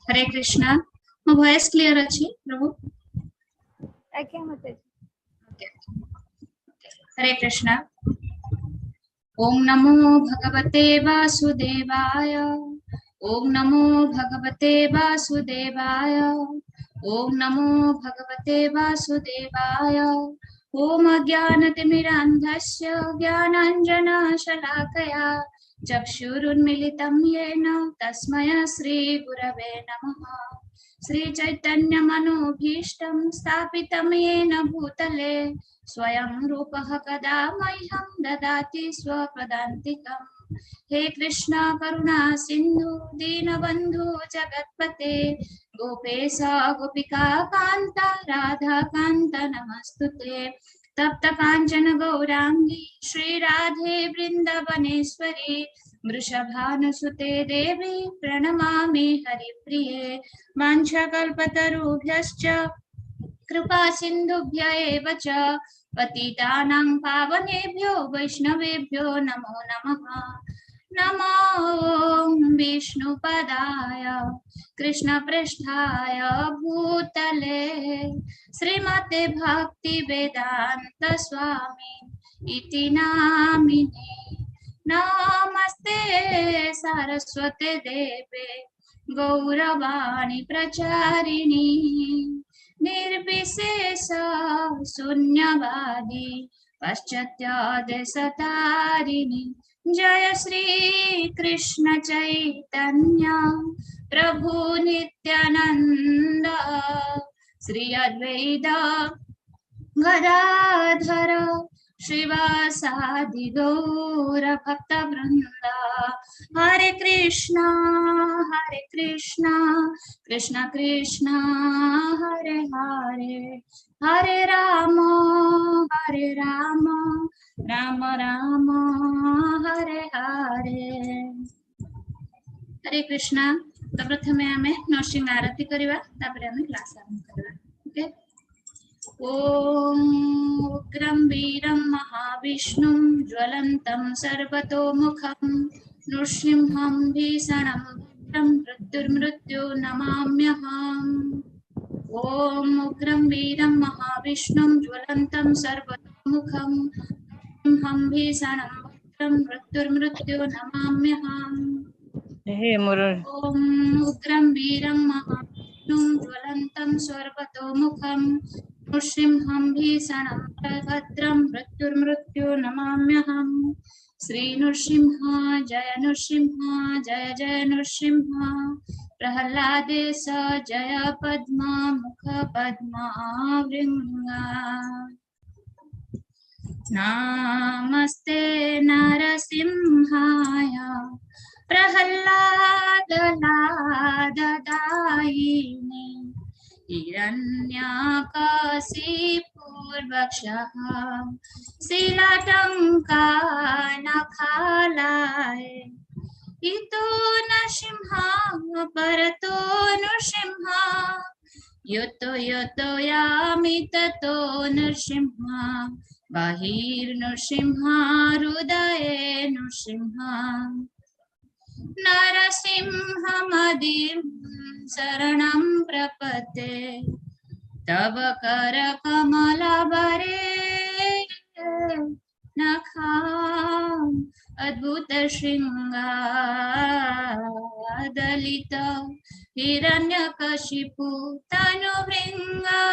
हरे कृष्णा मो voice clear अछि प्रभु आज्ञा माताजी। हरे कृष्णा ओम नमो भगवते वासुदेवाय ओम नमो भगवते वासुदेवाय ओम नमो भगवते वासुदेवाय ओम अज्ञानतिमिरान्धस्य ज्ञानाञ्जनशलाकया चक्षुरुन्मिलितं येन तस्मै श्रीगुरवे नमः। श्रीचैतन्यमनोभीष्टं स्थापितं येन भूतले स्वयं रूपः कदा मह्यं ददाति स्वपदान्तिकम्। हे कृष्ण करुणा सिन्धु दीनबन्धु जगत्पते गोपेश गोपिका कान्ता राधा कान्त नमस्तुते। तप्त काञ्चन गौरांगी श्रीराधे वृन्दवनेश्वरी वृषभानुसुते देवी प्रणमामि हरिप्रिये। वाञ्छाकल्पतरुभ्यश्च कृपा सिन्धुभ्य एव च पतितानां पावनेभ्यो वैष्णवेभ्यो नमो नमः। नमो विष्णुपदाय कृष्णपृष्ठाय भूतले श्रीमते भक्तिवेदान्त स्वामी इति नामिने। नमस्ते सरस्वते देवे गौरवाणी प्रचारिणी निर्विशेष शून्यवादी पाश्चात्यादेशतारिणी। जय श्री कृष्ण चैतन्य प्रभु नित्यानंद श्री अद्वैत गदाधर श्रीवासादि गौर भक्तवृंद। हरे कृष्णा कृष्ण कृष्ण हरे हरे हरे राम राम राम हरे हरे। हरे कृष्णा। तो प्रथमे आमे नरसिंह आरती करवा तापरे आमे क्लास आरंभ करवा। ओके। ओम उग्रं वीरं महाविष्णुं ज्वलन्तं सर्वतोमुखं नृसिंहं भीषणं भद्रं मृत्युर्मृत्यो नमाम्यहम्। ओम उग्रं वीरं महाविष्णुं ज्वलन्तं सर्वतोमुखं नृसिंहं भीषणं भद्रं मृत्युर्मृत्यो नमाम्यहम्। ओम उग्रं वीरं महाविष्णुं ज्वलन्तं सर्वतोमुखं नृसिंहं भीषणं भद्रं मृत्युर्मृत्यो नमाम्यहम्। श्री नृसिंह जय नृसिंह प्रह्लादेश जय पद्मा मुख पद्मा वृंगा। नमस्ते नरसिंहाय प्रह्लादलाददायिने हिरण्यकशिपूर्वक्षः शीलाटङ्कानखालाय इतो नृसिंह परतो नृसिंह यतो यतो यामि ततो नृसिंह बहिर्नृसिंह हृदये नृसिंह। नरसिंहमदिं शरणं प्रपद्ये तव करकमलबरे नखाम् अद्भुतशृङ्गादलित हिरण्यकशिपु तनुभृङ्गा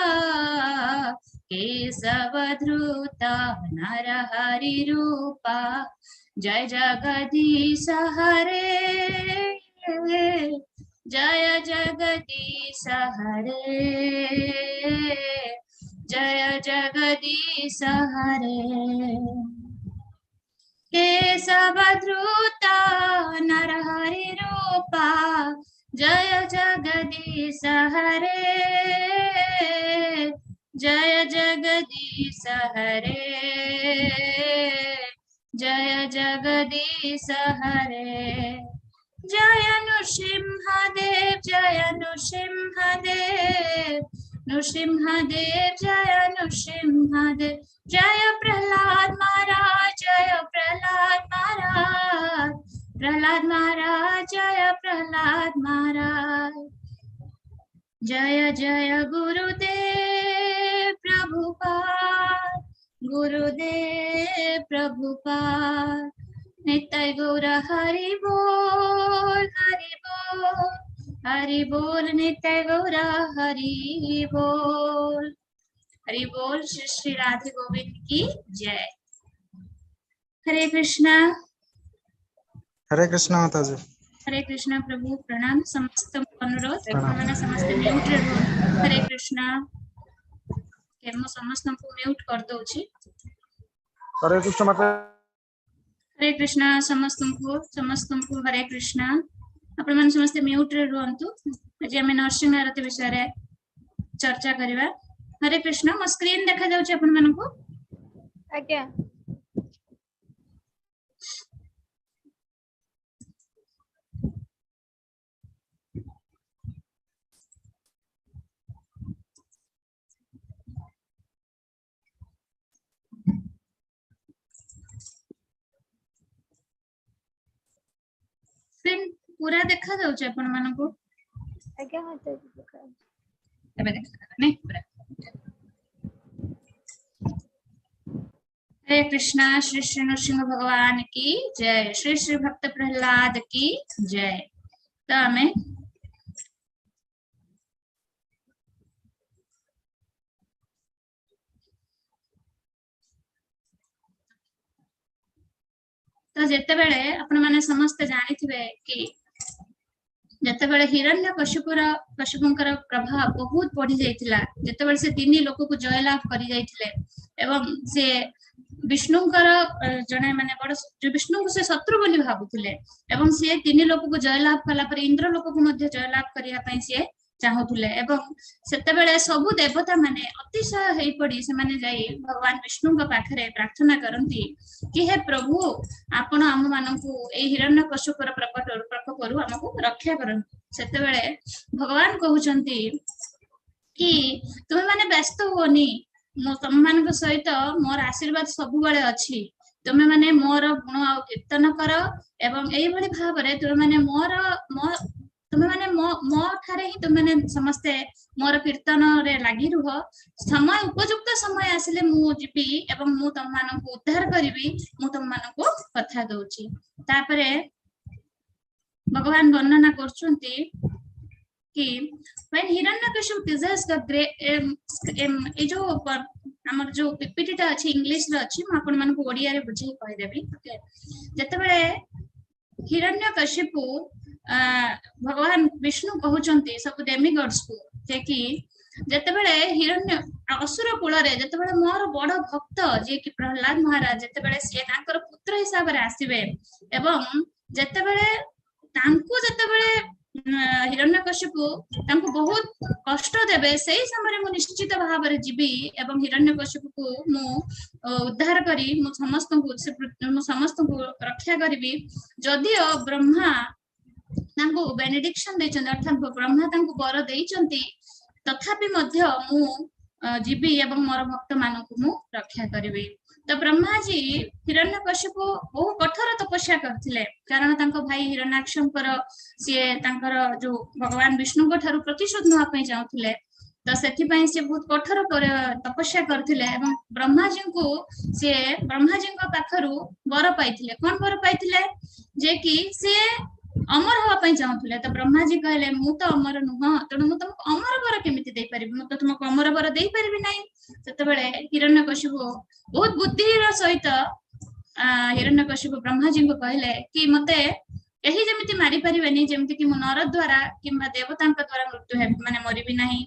केशवधृता नरहरिरूपा जय जगदीश हरे जय जगदीश हरे जय जगदीश हरे। केशवधृता नरहरिरूपा जय जगदीश हरे जय जगदीश हरे जय जगदीश हरे। जय नृसिंहदेव जय नृसिंहदेव नृसिंहदेव जय नृसिंहदेव जय प्रह्लाद महाराज जय प्रह्लाद महाराज प्रह्लाद महाराज जय प्रह्लाद महाराज जय जय गुरुदेव प्रभुपाद, गुरुदेव प्रभुपाद। नित्य गौर हरि बोल, हरि बोल, हरि बोल। नित्य गौर हरि बोल, हरि बोल। श्री श्री राधे गोविंद की जय। हरे कृष्णा। हरे कृष्णा माता जी। हरे कृष्णा प्रभु प्रणाम। समस्त अनुरोध आपने समस्त म्यूट रे रहन। हरे कृष्णा के मो समस्त को म्यूट कर दोछि। हरे कृष्ण माता। हरे कृष्णा समस्त को हरे कृष्णा। आपण मन समस्त म्यूट रे रहंतु। आज हम नरसिंह आरती विषय रे चर्चा करिवा। हरे कृष्णा। मो स्क्रीन देखा जाउछि आपण मन को? आज्ञा। स्क्रीन पूरा देखा जाउछि आपण मन को? आज्ञा माता जी देखा। एबे देखा नै पूरा। हरे कृष्णा। श्री श्री नरसिंह भगवान की जय। श्री श्री भक्त प्रहलाद की जय। तो हमें तो जेते बेले आपण माने समस्त जानि थिबे कि जेते बेले हिरण्यकशिपुर प्रभाव बहुत बढ़ी जाइतिला। जेते बेले से तीन लोक को जयलाभ करि जाइतिले एवं से विष्णुंकर जने माने बड़ जो विष्णु को से शत्रु बोली भाबुतिले एवं से तीन लोक को जयलाभ कला पर इंद्र लोक को मध्य जयलाभ करिया पई से चाहुतिले एवं सेते बेले सब देवता माने अतिशय हेई पड़ी से माने जाई भगवान विष्णु के पाखरे प्रार्थना करंती कि हे प्रभु आपण हम मानकु ए हिरण्यकशिपुर प्रकोपरु हमकु रक्षा करंतु। सेते बेले भगवान कहउचंती कि तुमे माने व्यस्त होनी, मो तुम मान सहित मोर आशीर्वाद सब बेले अछि। तुमे माने मोर गुण आ कीर्तन कर एवं एई भली भाबरे तुमे माने तुमे माने मो ठारे ही तुमे माने समस्ते मोर कीर्तन रे लागि रुह। समय उपयुक्त समय आसिले मु जिबी एवं मु तुम मानकु उद्धार करिवि। मु तुम मानकु कथा दउची। तापरे भगवान वर्णना करछुंती कि when Hiranyakashipu possessed the great ए जो हमर जो पीपीटीटा अछि इंग्लिश रे अछि म आपन मानकु ओडिया रे बुझै कहि देबी। ओके जते बेले हिरण्यकशिपु भगवान विष्णु कहउचंती सब डेमिगॉड्स को जे कि जते बेले हिरण्य असुर कुल रे जते बेले मोर बड़ भक्त जे कि प्रहलाद महाराज जते बेले से तांकर पुत्र हिसाब रे आसीबे एवं जते बेले हिरण्यकशिपु तांको बहुत कष्ट देबे सेही समय मु निश्चित भाव रे जीबी एवं हिरण्यकशिपु को मु उद्धार करी मु समस्त को रक्षा करिवि। जदियो ब्रह्मा तांको बेनेडिक्शन दैछन अर्थात ब्रह्मा तांको वर दैछंती तथापि मध्य मु जीबी एवं मोर भक्त मानकु मु रक्षा करिवि। तो ब्रह्मा जी हिरण्यकशिपु बहु कठोर तपस्या करथिले कारण तांको भाई हिरण्याक्षंकर से तांकर जो भगवान विष्णु को ठारू प्रतिशोध नवा पई चाहुथिले। तो सेथि पई से बहुत कठोर तपस्या करथिले एवं ब्रह्मा जी को से ब्रह्मा जी को पाखरु वर पाइथिले। कोन वर पाइथिले जे कि से अमर हवा पई चाहुथिले। तो ब्रह्मा जी कहले मु तो अमर नुह तणु मु तुमको अमर वर केमिति देई परिबि, मु तो तुमको अमर वर देई परिबि नै। सेते बेले हिरण्यकशिपु बहुत बुद्धिर सहित हिरण्यकशिपु ब्रह्मा जी को कहले कि मते एही जेमिति मारि परिबेनी जेमिति कि मु नर द्वारा किंबा देवतांक द्वारा मृत्यु हे माने मरिबि नाही।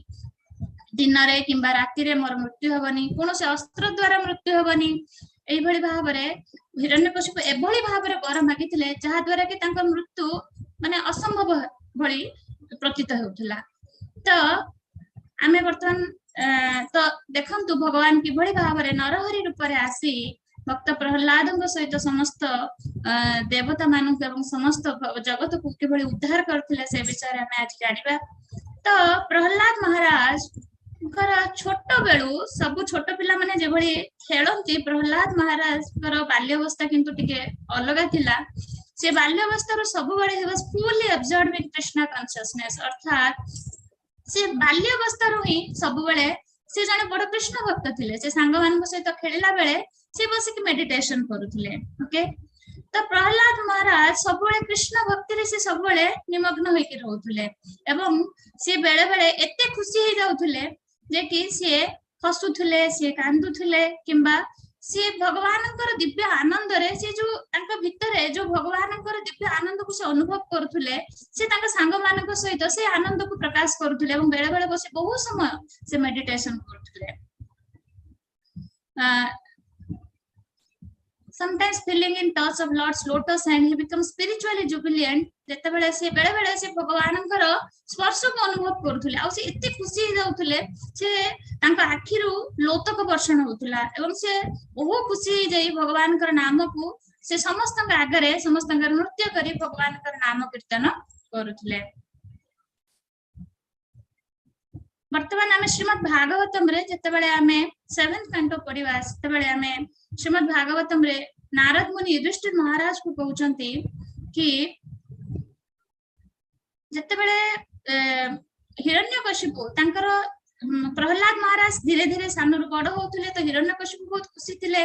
दिन रे किंबा राति रे मोर मृत्यु हेबनी, कोनोसे अस्त्र द्वारा मृत्यु हेबनी। एई भली भाबरे हिरण्यकशिपु एभली भाबरे वर मागिथिले जहा द्वारा कि तांकर मृत्यु माने असंभव भली प्रतीत हेउथला। तो आमे वर्तमान तो देखंतु भगवान कि भली भाबरे नरहरि रूप रे आसी भक्त प्रहलाद सहित समस्त देवता मानक एवं समस्त जगत को किभली उद्धार करथिले से विचार हमें आज जानिबा। तो प्रहलाद महाराज छोट बेलू सब छोट पिला माने जे भली खेलंती प्रहलाद महाराज बाल्यावस्था किंतु टिके अलगा थिला। से बाल्यावस्था रो सब बळे he was fully absorbed in Krishna consciousness अर्थात से बाल्यावस्थारू ही सब बेले से जने बड़ कृष्ण भक्त थिले से सांग मानक सहित खेलिला बेले से बसिक मेडिटेशन करूथिले ओके तो प्रहलाद महाराज सब बेले कृष्ण भक्ति रे से सब बेले निमग्न होई के रहउथिले एवं से बेले बेले एते खुशी हे जाउथिले जे कि से हसुथिले से कांदुथिले किंबा से भगवानंकर दिव्य आनंद रे से जो तांका भितरे जो भगवानंकर दिव्य आनंद को से अनुभव करथुले से तांका सांग मानक सहित से आनंद को प्रकाश करथुले एवं बेले बेले बसे बहुत समय से meditation करथुले sometimes feeling in touch of Lord's lotus hand he becomes spiritually jubilant जते बेले से भगवानंकर स्पर्श को अनुभव करथुले आ से एते खुशी हो जाउथुले से तांका आखिरु लोतक वर्षण होतुला एवं से ओहो खुशी जाई भगवानकर नाम को से समस्त आगरे समस्त नृत्य करी भगवानकर नाम कीर्तन करूथुले वर्तमान आमे श्रीमद् भागवतम रे जते बेले आमे 7th canto पढिबा जते बेले आमे श्रीमद् भागवतम रे नारद मुनि युधिष्ठिर महाराज को कहउचंती कि जते बेले हिरण्यकशिपु तांकर प्रहलाद महाराज धीरे धीरे सानरु बड़ होतले तो हिरण्यकशिपु बहुत खुशी थिले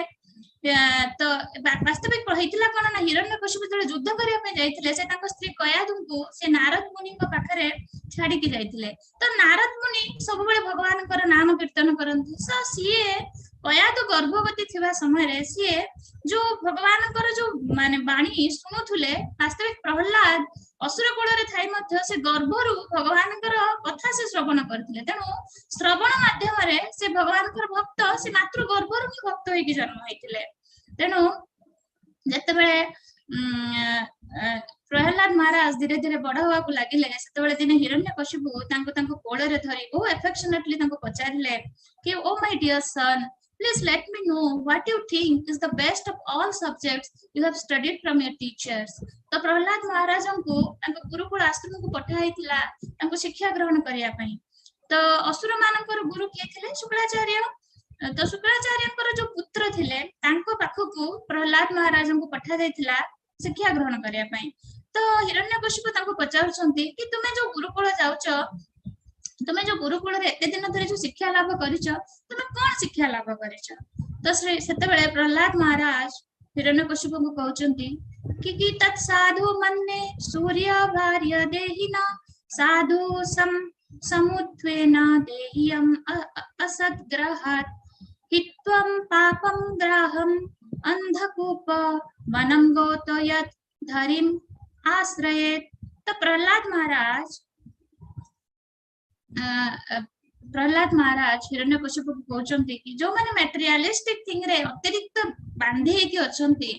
तो वास्तविक कहितला कोन ना हिरण्यकशिपु जले युद्ध करिया पे जाइथिले से तांको स्त्री कयादुंकु से नारद मुनि को पाखरे छाडी के जाइथिले तो नारद मुनि सब बेले भगवानकर नाम कीर्तन करंती सो सीए कयादु गर्भवती थिबा समय रे सीए जो भगवानकर जो माने बाणी सुनुथुले वास्तविक प्रहलाद असुर कुल रे थाई मध्य से गर्भरु भगवानकर कथा से श्रवण करथिले तेनु श्रवण माध्यम रे से भगवानकर भक्त से मातृ गर्भरु ही भक्त होई के जन्म होइथिले तेनु जते बेले प्रहलाद महाराज धीरे धीरे बड़ होवा को लागिले सेते बेले दिने हिरण्यकशिपु तांको कोळ रे धरि ओ अफेक्शनेटली तांको पचारिले कि oh my dear son please let me know what you think is the best of all subjects you have studied from your teachers तो प्रहलाद महाराज को तांको गुरुकुल आश्रम को पठाइथिला तांको शिक्षा ग्रहण करिया पई तो असुर मानकर गुरु के थिले शुक्राचार्य तो शुक्राचार्यकर जो पुत्र थिले तांको पाखकु प्रहलाद महाराज को पठा दैथिला शिक्षा ग्रहण करिया पई तो हिरण्यकशिपु तांको पचारुछंती कि तुमे जो गुरुकुल जाउचो तुमे जो गुरुकुल रे एते दिन धरि जो शिक्षा लाभ करिचो तुमे कोन शिक्षा लाभ करिचो तो सेते बेले प्रहलाद महाराज हिरण्यकशिपु को कहउचंती कि तत् साधु मन्ने सूर्य भार्य देहिना साधु समुत्वेन देहियम असद्ग्रहात् हित्वं पापं ग्राहं अंधकूप वनं गोतो यत् धरिम आश्रयेत् तो प्रहलाद महाराज हिरण्यकशिपु को कहउचंती कि जो माने मटेरियलिस्टिक थिंग रे अतिरिक्त बांधी के अछंती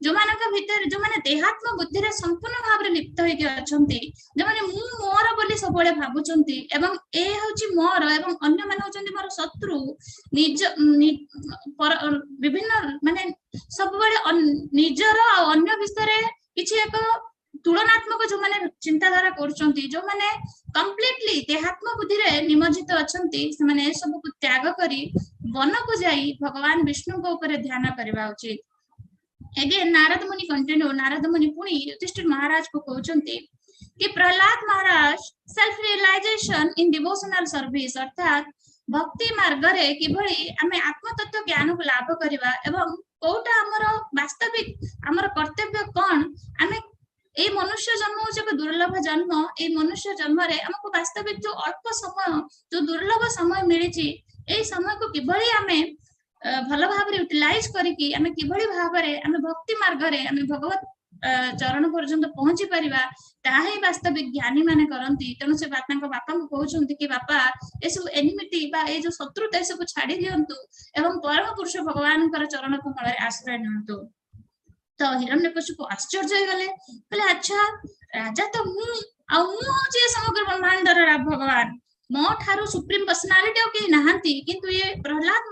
जो मानक भीतर जो माने देहात्म बुद्धि रे संपूर्ण भाव रे लिप्त होई के अछंती जो माने मु मोर बोली सब बेले भाबुचंती एवं ए होची मोर एवं अन्य माने होचंती मोर शत्रु निज विभिन्न माने सब बेले निजर और अन्य विषय रे किछि एक तुलनात्मक जो माने चिंताधारा करचंती जो माने कंप्लीटली देहात्म बुद्धि रे निमज्जित अछंती से माने सब को त्याग करी वन को जाई भगवान विष्णु को ऊपर ध्यान करबा उचित अगेन नारद मुनि कंटिन्यू नारद मुनि पुनी युधिष्ठिर महाराज को कहउचंती कि Prahlad Maharaj self realisation in devotional service अर्थात भक्ति मार्ग रे किभली आमे आत्म तत्व ज्ञान को लाभ करबा एवं कोटा हमर वास्तविक हमर कर्तव्य कोन आमे ए मनुष्य जन्म हो जब दुर्लभ जन्म ए मनुष्य जन्म रे हमको वास्तविक जो अल्प समय जो दुर्लभ समय मिली छि ए समय को किभली हमें भल भाव रे यूटिलाइज करिकि हमें किभली भाव रे हमें भक्ति मार्ग रे हमें भगवत चरण पर्यंत पहुंची परिबा ताही वास्तविक ज्ञानी माने करंती तनो से बात को बापा को कहउछंती कि बापा ए सब एनिमिटी बा ए जो शत्रुता सब छाडी दियंतु एवं परम पुरुष भगवान कर चरण को मळे आश्रय नंतु तो हिरण्यकशिपु आश्चर्य गले कहले अच्छा राजा तो मु जे समग्र ब्रह्मांड रा भगवान मो थारु सुप्रीम पर्सनालिटी ओ के नहांती किंतु ये प्रहलाद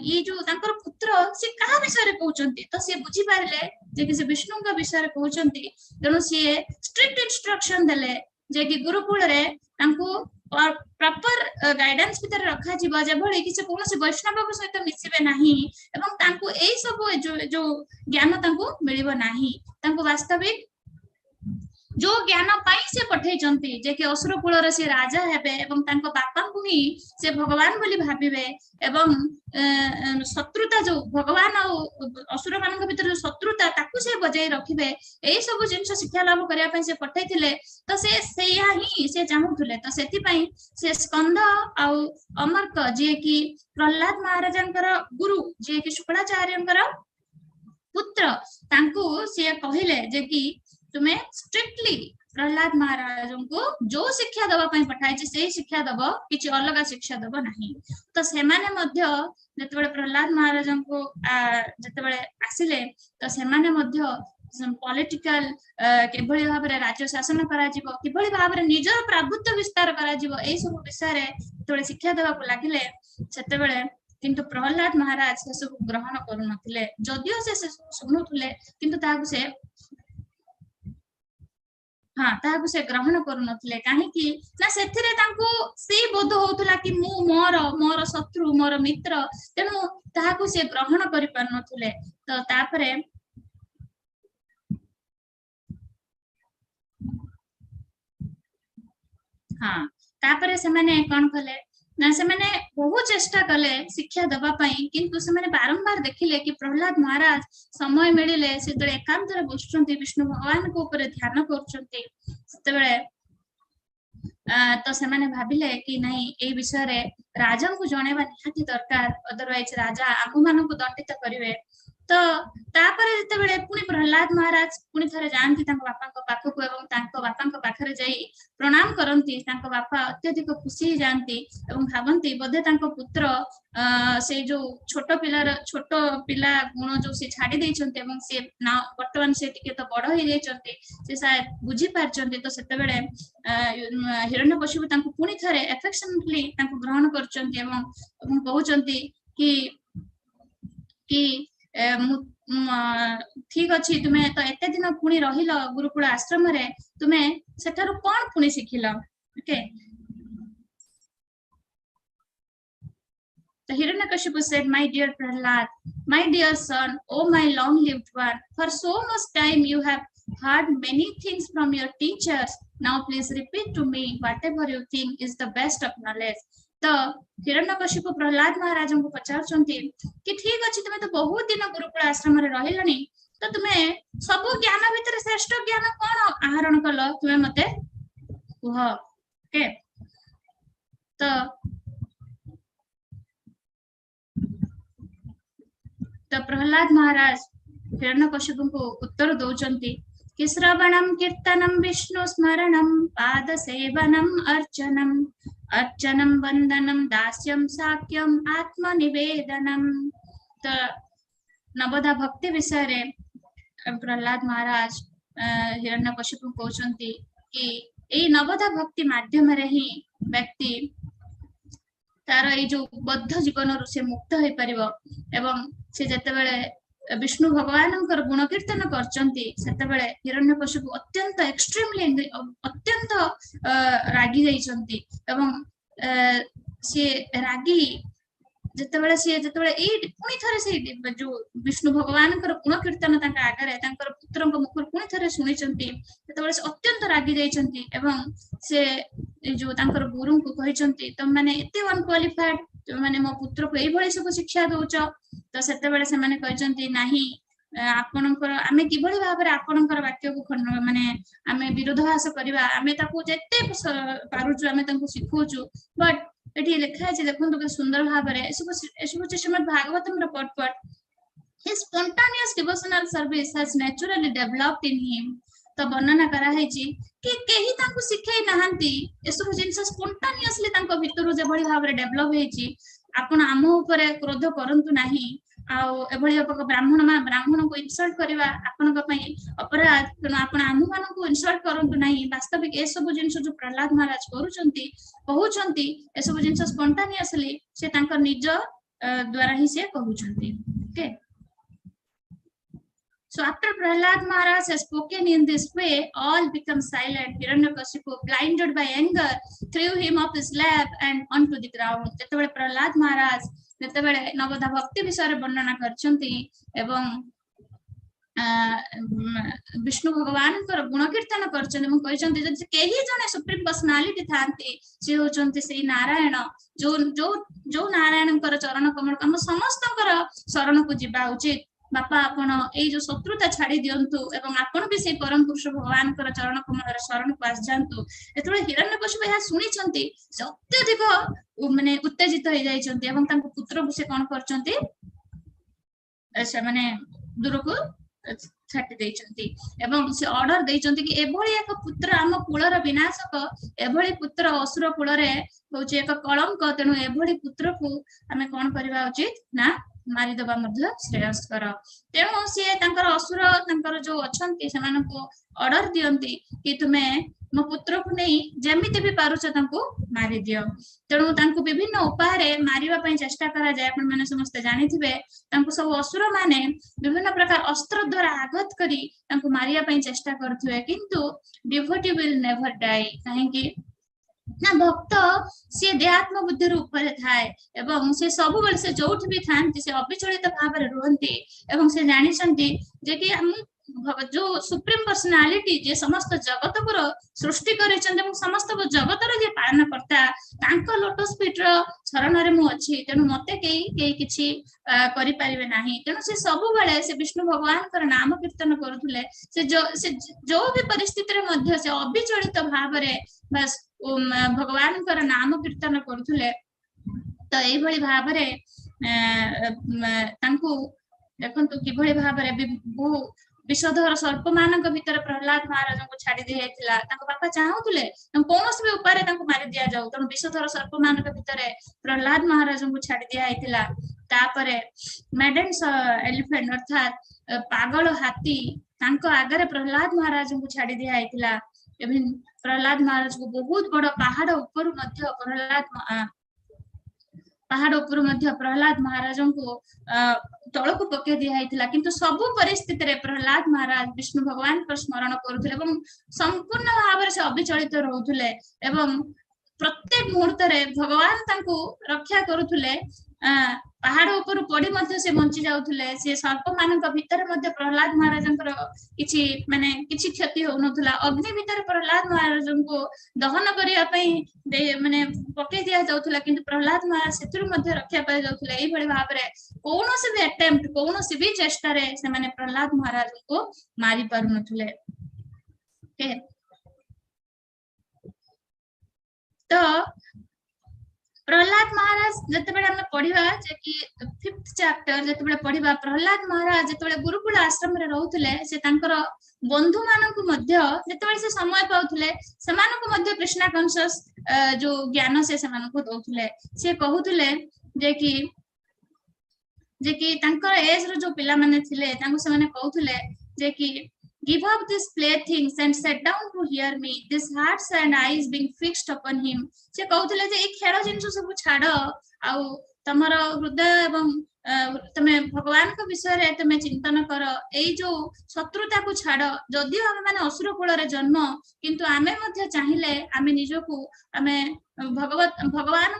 ये जो तांकर पुत्र से कहा विषय रे कहउचंती तो से बुझी पारले जे कि से विष्णु का विषय रे कहउचंती तनो से स्ट्रिक्ट इंस्ट्रक्शन देले जे कि गुरुकुल रे तांको और प्रॉपर गाइडेंस भीतर रखा जीवा जे भली कि से कोनोसी वैष्णव को सहित मिसिबे नाही एवं तांको एई सब जो ज्ञान तांको मिलिबो नाही तांको वास्तविक जो ज्ञान पाई से पठेइचंती जे कि असुर कुलर से राजा हेबे एवं तांको बापांकु ही से भगवान बोली भाबिबे एवं शत्रुता जो भगवान और असुर मानक भीतर जो शत्रुता ताकू से बजाय रखिबे एई सब जिंस शिक्षा लाभ करिया पई से पठेइथिले तो से सेया ही से चाहुथिले तो सेति पई से स्कंद आ अमर्क जे कि प्रहलाद महाराजंकर गुरु जे कि शुक्राचार्यंकर पुत्र तांको से कहिले जे कि तुम्हें स्ट्रिक्टली प्रहलाद महाराज को जो शिक्षा दबा पई पठाई से शिक्षा दब किछि अलग शिक्षा दब नहीं तो से माने मध्य जतबे प्रहलाद महाराज को जतबे आसिले तो से माने मध्य पॉलिटिकल केभଳି भाबरे राज्य शासन करा जिवो केभଳି भाबरे निजर प्रभुत्व विस्तार करा जिवो एई सब विषय रे तोळे शिक्षा देबा को लागिले सेतेबेले किंतु प्रहलाद महाराज से सब ग्रहण करू नथिले जदियो से सुनुथले किंतु ताकू से हाँ ताकू से ग्रहण करू नथिले काहे कि ना सेथिरे तांको से बोध होतला कि मु मोर शत्रु मोर मित्र तेनु ताकू से ग्रहण करि पार नथिले तो तापरे हाँ तापरे से माने कोन कले ना से माने बहुत चेष्टा कले शिक्षा दबा पई किंतु से माने बारंबार देखिले कि प्रहलाद महाराज समय मिलिले से तो एकांत रे बसचंती विष्णु भगवान को ऊपर ध्यान करचंती सेतेबेले तो से माने भाबिले कि नहीं ए विषय रे राजा को जणेबा निहाती दरकार अदरवाइज राजा आगु मानन को दंडित करिवे तो तापरे जेतेबेले पुनी प्रहलाद महाराज पुनी थरे जानती तांको बापा को पाखको एवं तांको बापा को पाखरे जाई प्रणाम करंती तांको बापा अत्यधिक खुशी जानती एवं भावंती बोधे तांको पुत्र से जो छोट पिला गुण जो से छाडी दैचंती एवं से ना वर्तमान से टिके तो बड़ होई दैचंती से शायद बुझी पारचंती तो सेतेबेले हिरण्यकशिपु तांको पुनी थरे अफेक्शनेटली तांको ग्रहण करचंती एवं कहउचंती कि ठीक अच्छी तुम्हें तो एते दिन पुणी रहिल गुरुकुल आश्रम रे तुम्हें सेठारु कोन पुणी सिखिल okay The Hiranyakashipu said, "My dear Prahlad, my dear son, oh my long-lived one, for so much time you have heard many things from your teachers. Now please repeat to me whatever you think is the best of knowledge." तो हिरण्यकशिपु प्रहलाद महाराज को पचारचंती कि ठीक अछि तुमे तो बहुत दिन गुरुकुल आश्रम रे रहिलनी तो तुमे सब ज्ञान भीतर श्रेष्ठ ज्ञान कोन आहरण कलो तुमे मते कुह ओके तो प्रहलाद महाराज हिरण्यकशिपु को उत्तर दौचंती कि श्रवणम कीर्तनम विष्णु स्मरणम पाद सेवनम अर्चनम वंदनम दास्यम साक्यम आत्मनिवेदनम तो नवधा भक्ति विषय रे प्रहलाद महाराज हिरण्यकशिपु कहउचंती कि ए नवधा भक्ति माध्यम रे ही व्यक्ति तार ए जो बद्ध जीवन से मुक्त होई परिबो एवं से जतेबेले विष्णु भगवानंकर गुण कीर्तन करचंती सेतेबेले हिरण्यकशिपु अत्यंत एक्सट्रीमली अत्यंत रागी जाइचंती एवं से रागी जतेबेले ए पुनी थरे से जो विष्णु भगवानंकर गुण कीर्तन तांका आगरे तांकर पुत्रंक मुखर पुनी थरे सुनिचंती सेतेबेले से अत्यंत रागी जाइचंती एवं से जो तांकर गुरु को कहिचंती तुम माने एते अनक्वालिफाइड माने मो पुत्र को एई भଳି सब शिक्षा दोच तो सेतेबेले से माने कहिचंती नाही आपनकर आमे किभଳି भाबरे आपनकर वाक्य को माने आमे विरोधाभास करबा आमे ताको जत्ते पारुछु आमे ताको सिखोछु बट एठी लिखा है देखंतु के सुंदर भाबरे एसबो श्रीमद् भागवतम रे पट his spontaneous devotional service has naturally developed in him तो वर्णना करा है जी कि केही तांको सिखै नहंती एसबो जिंस स्पॉन्टानियसली तांको भितरु जे भଳି भाबरे डेवलप है जी आपण आम ऊपर क्रोध करंतु नाही आ एभଳି ब्राह्मण को इंसल्ट करबा आपनक पई अपराध तनो आपण आम मान को इंसल्ट करंतु नाही वास्तविक ए सब जिंस जो प्रहलाद महाराज करूचंती कहउचंती ए सब जिंस स्पॉन्टानियसली से तांको निज द्वारा ही से कहउचंती okay So after Prahlad Maharaj has spoken in this way, all become silent. Hiranyakashipu, blinded by anger, threw him off his lap and onto the ground. जेतेबेले प्रहलाद महाराज जेतेबेले नवधा भक्ति विषय रे वर्णना करचंती एवं विष्णु भगवान गुण कीर्तन कही जने सुप्रीम पर्सनालिटी थांती से होचंती से नारायण जो जो जो नारायण चरण कमल आम समस्त शरण को जीवा उचित बापा आपण ए जो शत्रुता छाड़ी दियंतु एवं आपण भी से परम पुरुष भगवान चरण कमल शरण को आस जांतु एतबे हिरण्यकशिपु यह सुनी छंती से अत्यधिक माने उत्तेजित हो जाइछंती एवं तांको पुत्र को से कोन करचंती से माने दूर को छाटी देइछंती एवं से ऑर्डर देइछंती कि एभली एक पुत्र आम कुलर विनाशक एभली पुत्र असुर कुल रे होचे एक कलंक तेनु एभली पुत्र को हमें कोन करबा उचित ना मारी दबा मध्य श्रेयस्कर तेणु सी असुर जो अछंती सेमान को ऑर्डर दियंती कि तुम्हें मो पुत्र को नहीं जेमिति भी पारुछ तांको मारी दियो तेणु तांको विभिन्न उपाय रे मारिबा पई चेष्टा करा जाय आपण माने समस्त जानि थिबे तांको सब असुर माने विभिन्न प्रकार अस्त्र द्वारा आघात करी तांको मारिया पई चेष्टा करथुए किंतु डिवोटी विल नेवर डाई काहे कि ना भक्त से देहात्म बुद्धि ऊपर थाए एवं से सब बेले से जोठी भी थांती से अविचलित भाव रे रहंती एवं से जानि छंती जे कि हम जो सुप्रीम पर्सनालिटी जे समस्त जगत को सृष्टि करे चंदे समस्त जगत रे जे पालन करता तांको लोटस फीट रो शरण रे मु अछि तेनु मते केई किछि करि परिबे नाही तेनु से सब बेले से विष्णु भगवान कर नाम कीर्तन करथुले से जो भी परिस्थिति रे मध्य से अविचलित भाव रे बस भगवान कर नाम कीर्तन करथुले तो एई भली भाव रे तांको देखंतु कि भली भाव रे बहु विषधर सर्प मानक भीतर प्रहलाद महाराज को छाड़ी दिया जायतिला तांको बापा चाहुतले कोनोस भी उपाय रे तांको मारि दिया जाऊ तन विषधर सर्प मानक भीतर प्रहलाद महाराज को छाड़ी दिया जायतिला तापरे मेडन एलिफेंट अर्थात पागल हाथी तांको आगे प्रहलाद महाराज को छाड़ी दिया जायतिला एवं प्रहलाद महाराज को बहुत बड़ पहाड़ ऊपर मध्य प्रहलाद महाराज को तल को पके दिया किंतु सब परिस्थिति रे प्रहलाद महाराज विष्णु भगवान को स्मरण करुले एवं संपूर्ण भाव से अविचलित रहउथले एवं प्रत्येक मुहूर्त रे भगवान तांको रक्षा करुले पहाड़ ऊपर पड़ी मध्य से बंची जाउथले से सर्प मानक भीतर मध्य प्रहलाद महाराजंकर किछि माने किछि क्षति होनथला अग्नि भीतर प्रहलाद महाराजंको दहन करिया पई माने पके दिया जाउथला किंतु प्रहलाद महाराज सेतुर मध्य रक्षा पाई जाउथले एई भली भाव रे कोनोसी भी अटेम्प्ट कोनोसी भी चेष्टा रे से माने प्रहलाद महाराज को मारी पारुनथले ओके तो प्रहलाद महाराज जतेबेले हम पढिबा जे कि 5th चैप्टर जतेबेले पढिबा प्रहलाद महाराज जतेबेले गुरुकुल आश्रम रे रहउथले से तांकर बंधु मानकु मध्य जतेबेले से समय पाउथले समानकु मध्य कृष्ण कॉन्शियस जो ज्ञान से समानकु दउथले से कहउथले जे कि तांकर एज रो जो पिला माने थिले तांको से माने कहउथले जे कि give up these playthings and sit down to hear me this hearts and eyes being fixed upon him से कहउथले जे ए खेल जिंस सब छाड़ आ तमर हृदय एवं तमे भगवान को विषय रे तमे चिंतन कर ए जो शत्रुता को छाड़ जदियो हम माने असुर कुल रे जन्म किंतु आमे मध्य चाहिले आमे निजको आमे भगवान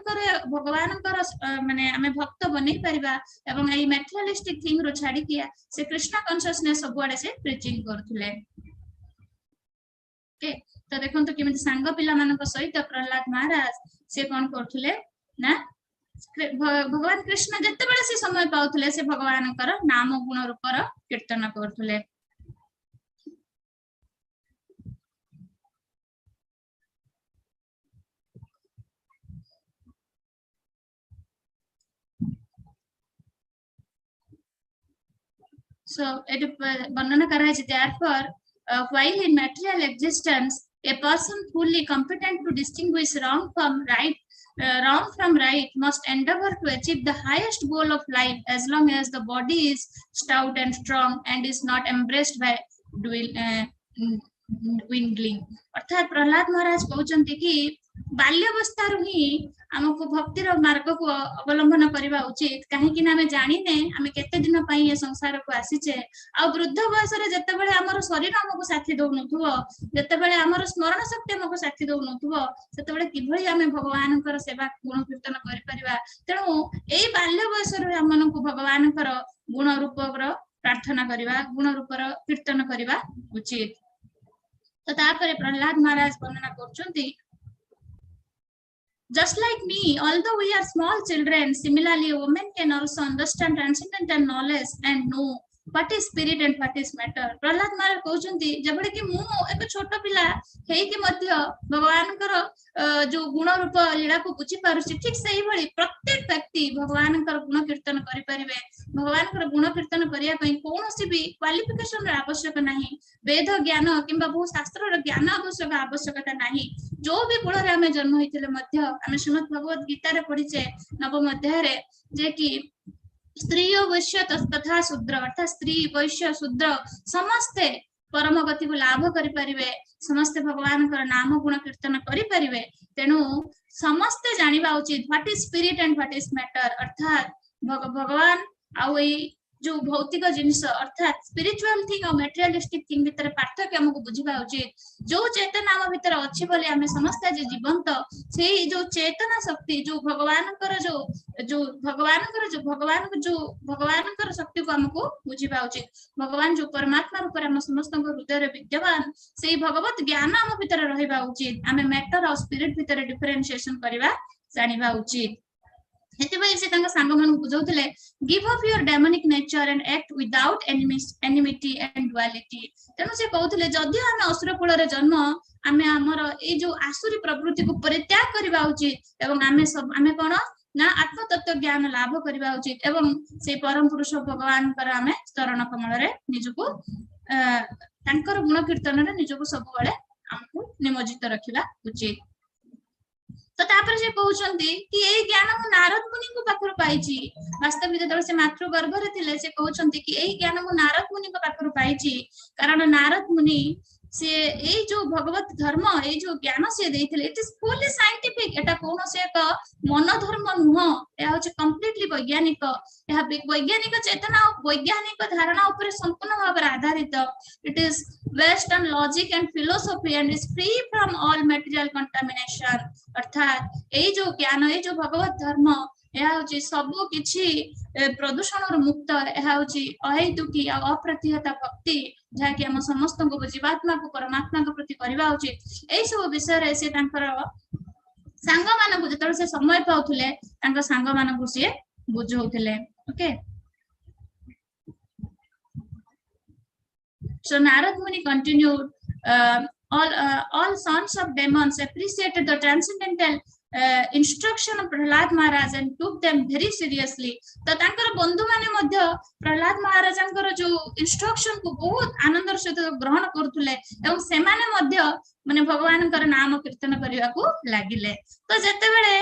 माने आमे भक्त बनै परिबा एवं ए मटेरियलिस्टिक थिंग रो छाड़ी किया से कृष्ण कॉन्शियसनेस सब आड़े से प्रीचिंग करथुले ओके तो देखंतु किमिति संग पिला मानक सहित प्रहलाद महाराज से कोन करथुले ना भगवान कृष्ण जते बेले से समय पाउथले से भगवान कर नाम गुण रूप कीर्तन करथुले So it वर्णन करा है therefore while in material existence a person fully competent to distinguish wrong from right must endeavor to achieve the highest goal of life as long as the body is stout and strong and is not embraced by dwindling अर्थात प्रहलाद महाराज कहउचंती कि बाल्यावस्था ही हमको भक्तिर मार्ग को अवलंबन करबा उचित काहे कि हमें जानि ने हमें केते दिन पई ये संसार को आसीचे आ वृद्ध वयस रे जते बेले हमर शरीर हमको साथी दउ नथुव जते बेले हमर स्मरण शक्ति हमको साथी दउ नथुव सेते बेले किभली हमें भगवान कर सेवा गुण कीर्तन करि परिबा तेणु एई बाल्य वयस रे हमन को भगवान कर गुण रूप प्रार्थना करवा गुण रूपर कीर्तन करवा उचित। तो तापर प्रहलाद महाराज वर्णना करछंती just like me, although we are small children, similarly women can also understand transcendental knowledge and know what is spirit and what is matter। Prahlad महाराज कहउछंती जबडे कि मु एक छोट पिला हेई कि मध्य भगवान कर जो गुण रूप लीला को बुझी पारुछि, ठीक सही भली प्रत्येक व्यक्ति भगवान कर गुण कीर्तन करि परिबे। भगवान कर गुण कीर्तन करिया पई कोनोसी भी क्वालिफिकेशन र आवश्यक नाही, वेद ज्ञान किंबा बहु शास्त्र र ज्ञान आवश्यकता नाही। जो भी कुल रे हमें जन्म होइतिले मध्य हमें श्रीमद् भगवत गीता रे पढिचे नवम अध्याय रे जे कि स्त्री वैश्य तथा शूद्र अर्थात स्त्री वैश्य शूद्र समस्ते परम गति को लाभ करि परिबे, समस्ते भगवान कर नाम गुण कीर्तन करि परिबे। तेनु समस्ते जानिबा उचित what is spirit and what is matter, अर्थात भगवान आउ एई जो भौतिक जिनिस अर्थात स्पिरिचुअल थिंग और मटेरियलिस्टिक थिंग भीतर पार्थक्य हमको बुझिबा उचित। जो चेतना हम भीतर अछि बोले हमें समस्त जे जीवंत से जो चेतना शक्ति जो भगवान कर जो भगवान कर शक्ति को हमको बुझिबा उचित। भगवान जो परमात्मा रूप हम समस्त हृदय रे विद्यमान से भगवत ज्ञान हम भीतर रहिबा उचित। हमें मैटर और स्पिरिट भीतर डिफरेंशिएशन करबा जानिबा उचित। से सांग मान बुझाउथिले give up your demonic nature and act without enmity and duality. तेनु से कहउथिले जदि हम असुर कुल रे जन्म आमे हमर ए जो आसुरी प्रवृत्ति को परित्याग करबा उचित एवं आमे कोन ना आत्म तत्व ज्ञान लाभ करबा उचित एवं से परम पुरुष भगवान कर आमे चरण कमल रे निजको तांकर गुण कीर्तन रे निजको सब बेले हमको निमज्जित रखिबा उचित। तो तापर से कहउछंती कि एई ज्ञान मु नारद मुनि को पाखर पाइछि। वास्तविक जदि से मातृ गर्भ रे थिले से कहउछंती कि एई ज्ञान मु नारद मुनि को पाखर पाइछि, कारण नारद मुनि से एई जो भगवत धर्म एई जो ज्ञान से देथिले इट इज फुली साइंटिफिक। एटा कोनो से एक मन धर्म नुह, एहा होचे कंप्लीटली वैज्ञानिक। एहा वैज्ञानिक चेतना और वैज्ञानिक धारणा ऊपर संपूर्ण भाव आधारित। It is based on logic and philosophy and is free from all material contamination. अर्थात एई जो ज्ञान एई जो भगवत धर्म एहा होची सब किछि प्रदूषण और मुक्त। एहा होची अहेतुकी और अप्रतिहत भक्ति जहा कि हम समस्त को जीवात्मा को परमात्मा के प्रति करबा उचित। एई सब विषय रे से तांकर सांग मानकु जतल से समय पाउथले तांकर सांग मानकु से बुझौथले। Okay, so Narad Muni continued, all sons of demons appreciated the transcendental instruction of Prahlad Maharaj and took them very seriously। तो तांकर बंधु माने मध्य प्रहलाद महाराजंकर जो इंस्ट्रक्शन को बहुत आनंदर सहित ग्रहण करथुले एवं से माने मध्य माने भगवानकर नाम कीर्तन करिया को लागिले। तो जते बेले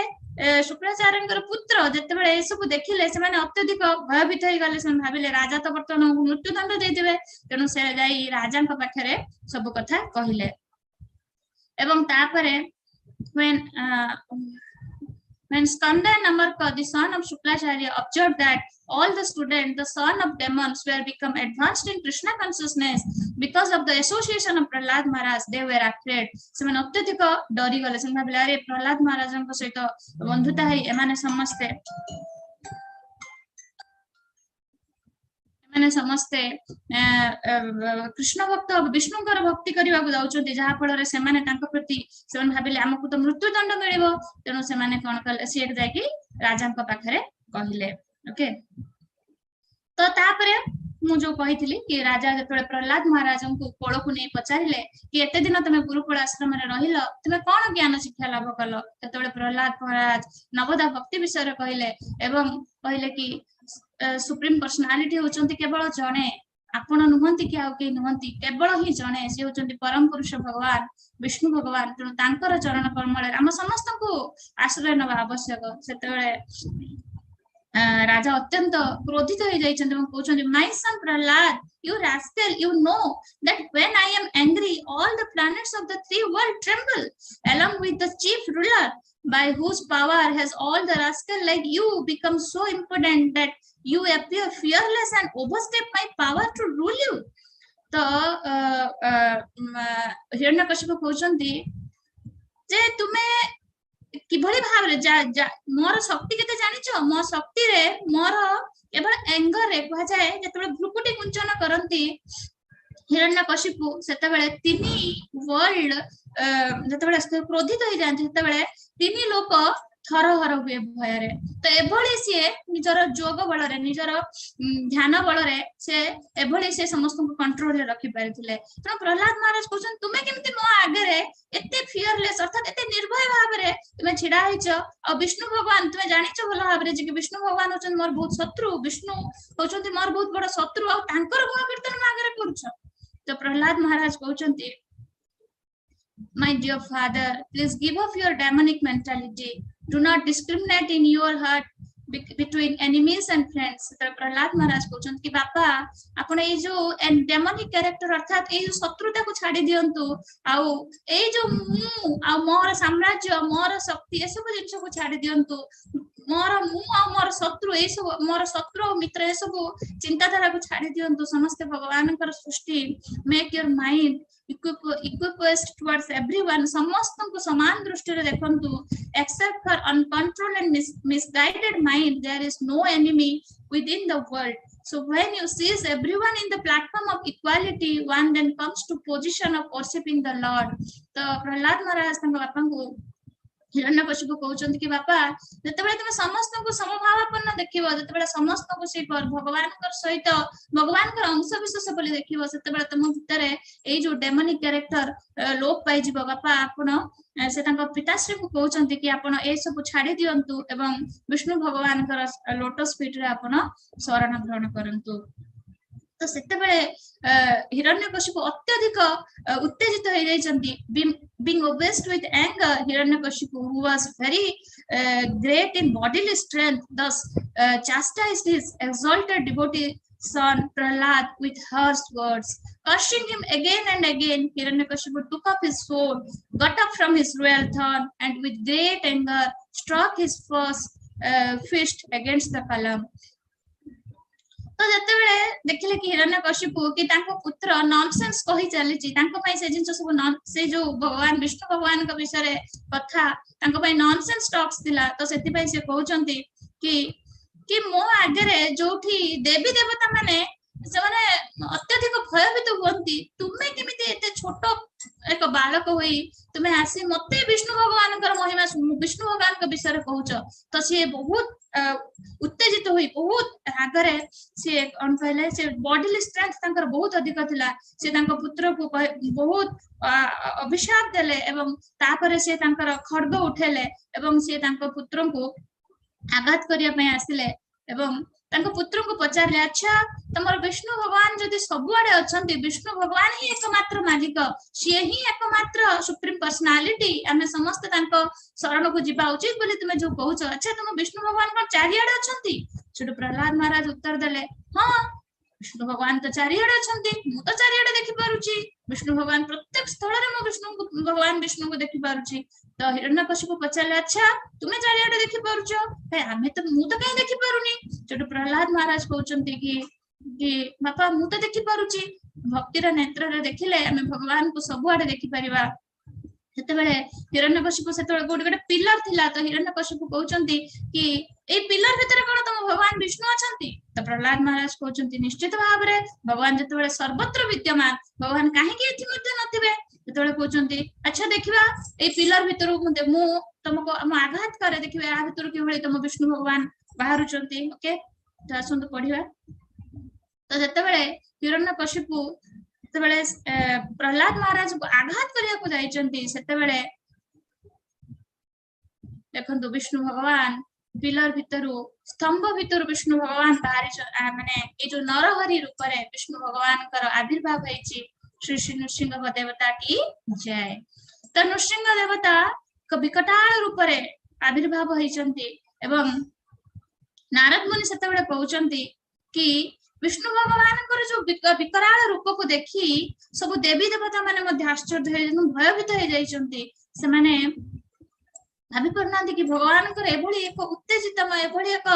शुक्राचार्यंकर पुत्र जते बेले ए सब देखिले से माने अत्यधिक भयभीत हो गले। से भाबिले राजा तो वर्तमान मृत्युदंड देथिबे, तेनु से जाई राजांक पाखरे सब कथा कहिले। एवं तापरे when Skanda and Amarka, the son of Shukracharya, observed that all the students, the son of demons, were become advanced in Krishna consciousness because of the association of Prahlad Maharaj, they were afraid। से मन अत्यधिक डरी गले। से भाबिले अरे प्रहलाद महाराजंक सहित बंधुता है एमाने समस्ते कृष्ण भक्त विष्णुकर भक्ति करबा को जाउछथि, जहा फल रे से माने तांक प्रति से मन भाबिले हमकु तो मृत्युदंड मिलिबो। तेनु से माने कोन कले से जाय कि राजांक पाखरे कहिले। ओके, तो तापरे मु जो कहिथिली कि राजा जतले प्रहलाद महाराजंकु कोळकु नै पचारिले कि एते दिन तमे गुरुकुल आश्रम रे रहिलो, तमे कोन ज्ञान शिक्षा लाभ कलो। ततले प्रहलाद महाराज नवदा भक्ति विषय रे कहिले एवं कहिले कि सुप्रीम पर्सनालिटी होचंती केवल जणे, आपण नुहंती कि आउ के नुहंती, केवल ही जणे से होचंती परम पुरुष भगवान विष्णु भगवान। तेणु तांकर चरण कमल हम समस्त को आश्रय नवा आवश्यक। सेतेबेले राजा अत्यंत क्रोधित हो जाइछन्ते एवं कहउछन्ते my son Prahlad, you rascal, you know that when I am angry all the planets of the three world tremble along with the chief ruler by whose power has all the rascal like you become so impotent that you appear fearless and overstep my power to rule you। तो हिरण्यकशिपु कहउछन्ती जे तुमे किभଳି भाव रे मोर शक्ति केते जानिछो, मो शक्ति रे मोर केवल एंगर रे कहा जाए जेतबेले भ्रुकुटी कुंचन करंती हिरण्यकशिपु सेतबेले तिनी वर्ल्ड जेतबेले क्रोधित हो जाନ୍ତି सेतबेले तिनी लोक थरहर हुए भय तो एभली सी निजर जोग बल निजर ध्यान बल से एभली से समस्त कंट्रोल रखी पारिथिले तो प्रहलाद महाराज कहछन तुमे केमती मो आगे एते फियरलेस अर्थात एते निर्भय भाव रे तुमे छिड़ा हिच आ विष्णु भगवान तुमे जानिछ भल भाव रे जे विष्णु भगवान होचन मोर बहुत शत्रु विष्णु होचन मोर बहुत बड़ शत्रु आ तांकर गुण कीर्तन म आगे करूछ तो प्रहलाद महाराज कहछन्ती My dear father, please give up your demonic mentality. Do not discriminate in your heart between enemies and friends. तो प्रहलाद महाराज कहछन कि बापा आपण ए जो डेमोनिक कैरेक्टर अर्थात ए जो शत्रुता को छाड़ी दियंतु आउ ए जो मु आ मोर साम्राज्य मोर शक्ति ए सब जिंस को छाड़ी दियंतु मोर मु आ मोर शत्रु ए सब मोर शत्रु और मित्र ए सब चिंताधारा को छाड़ी दियंतु समस्त भगवान कर सृष्टि make your mind equipped towards everyone समस्त को समान दृष्टि रे देखंतु except for uncontrolled and misguided mind there is no enemy within the world so when you seize everyone in the platform of equality one then comes to position of worshiping the Lord तो प्रहलाद महाराज तंग बापा को हिरण्यकशिपु कहउचंती कि बापा जतबेले तुम समस्त को समभावपूर्ण देखिबो जतबेले समस्त को से भगवान कर सहित भगवान कर अंश विशेष बोली देखिबो सेतबेले तुम भितरे ए जो डेमोनिक कैरेक्टर लोप पाइ जिवो बापा आपण से तांको पिताश्री को कहउचंती कि आपण ए सब छाडी दियंतु एवं विष्णु भगवान कर लोटस फीट रे आपण शरण ग्रहण करंतु तो सेतेबेले हिरण्यकशिपु अत्यधिक उत्तेजित हो जाइछंती being obsessed with anger Hiranyakashipu who was very great in bodily strength thus chastised his exalted devotee son Prahlad with harsh words cursing him again and again Hiranyakashipu took up his sword got up from his royal throne and with great anger struck his first fist against the column तो जतबेले देखिले कि हिरण्यकशिपु कि तांको पुत्र nonsense कहि चली छि तांको पई से जिंस सब से जो भगवान विष्णु भगवान का विषय रे कथा तांको पई नॉनसेंस टॉक्स दिला तो सेति पई से कहउचंती कि मो आगे रे जोठी देवी देवता माने से माने अत्यधिक भयभीत होंती तुमे केमिति एते छोट एक बालक होई तुमे आसी मते विष्णु भगवान कर महिमा विष्णु भगवान के विषय रे कहउछ तो से बहुत उत्तेजित होई बहुत आगरे से अन कहले से बॉडीली स्ट्रेंथ तांकर बहुत अधिक थिला से तांको पुत्र को बहुत अभिशाप देले एवं तापरे से तांकर खड्ग उठेले एवं से तांको पुत्र को आघात करिया पय आसिले एवं तांको पुत्र को पचारले अच्छा तमर विष्णु भगवान जदि सबुआडे अछंती विष्णु भगवान ही एकमात्र मालिक से ही एकमात्र सुप्रीम पर्सनालिटी हमें समस्त तांको शरण को जिबा उचित बोली तुमे जो कहउछ अच्छा तुम विष्णु भगवान को चारियाडे अछंती छुटु प्रहलाद महाराज उत्तर देले हां विष्णु भगवान तो चारियाडे अछंती मु तो चारियाडे देखि पारुची विष्णु भगवान प्रत्येक स्थल रे मो विष्णु भगवान विष्णु को देखि पारुची तो हिरण्यकशिपु पचारले अच्छा तुमे चारियाडे देखि पारुचो हे हमें तो मु तो कहीं देखि पारुनी छुटु प्रहलाद महाराज कहउचंती कि बापा मु तो देखि पारुची भक्तिर नेत्र रे देखिले हमें भगवान को सबुआडे देखि परिबा सेतेबेले हिरण्यकशिपु सेतेबेले गोटे पिलर थिला तो हिरण्यकशिपु कहउचंती कि ए पिलर भितर कोन तुम भगवान विष्णु अछंती तो प्रहलाद महाराज कहउचंती निश्चित भाव रे भगवान जेतेबेले सर्वत्र विद्यमान भगवान काहे कि एथि मध्ये नथिबे सेतेबेले कहउचंती अच्छा देखिबा ए पिलर भितर मु तुमको हम आघात करे देखिबा आ भितर कि भली तुम विष्णु भगवान बाहरुचंती ओके तो आसंत पढिबा तो जेतेबेले हिरण्यकशिपु सेतेबेले प्रहलाद महाराज को आघात करिया को जाइचंती सेतेबेले देखंतु विष्णु भगवान पिलर भितरु स्तंभ भितरु विष्णु भगवान बाहरी माने ए जो नरहरि रूप रे विष्णु भगवान कर आविर्भाव होईची श्री श्री नृसिंह देवता की जय तो नृसिंह देवता को विकटाल रूप रे आविर्भाव होईचंती एवं नारद मुनि सेतेबेले कहउचंती कि विष्णु भगवान कर जो विकराल रूप को देखी सब देवी देवता माने मध्ये आश्चर्य भयभीत हो जाइचंती से माने भाभी परनांती कि भगवान कर एभली एक उत्तेजितमय एभली एक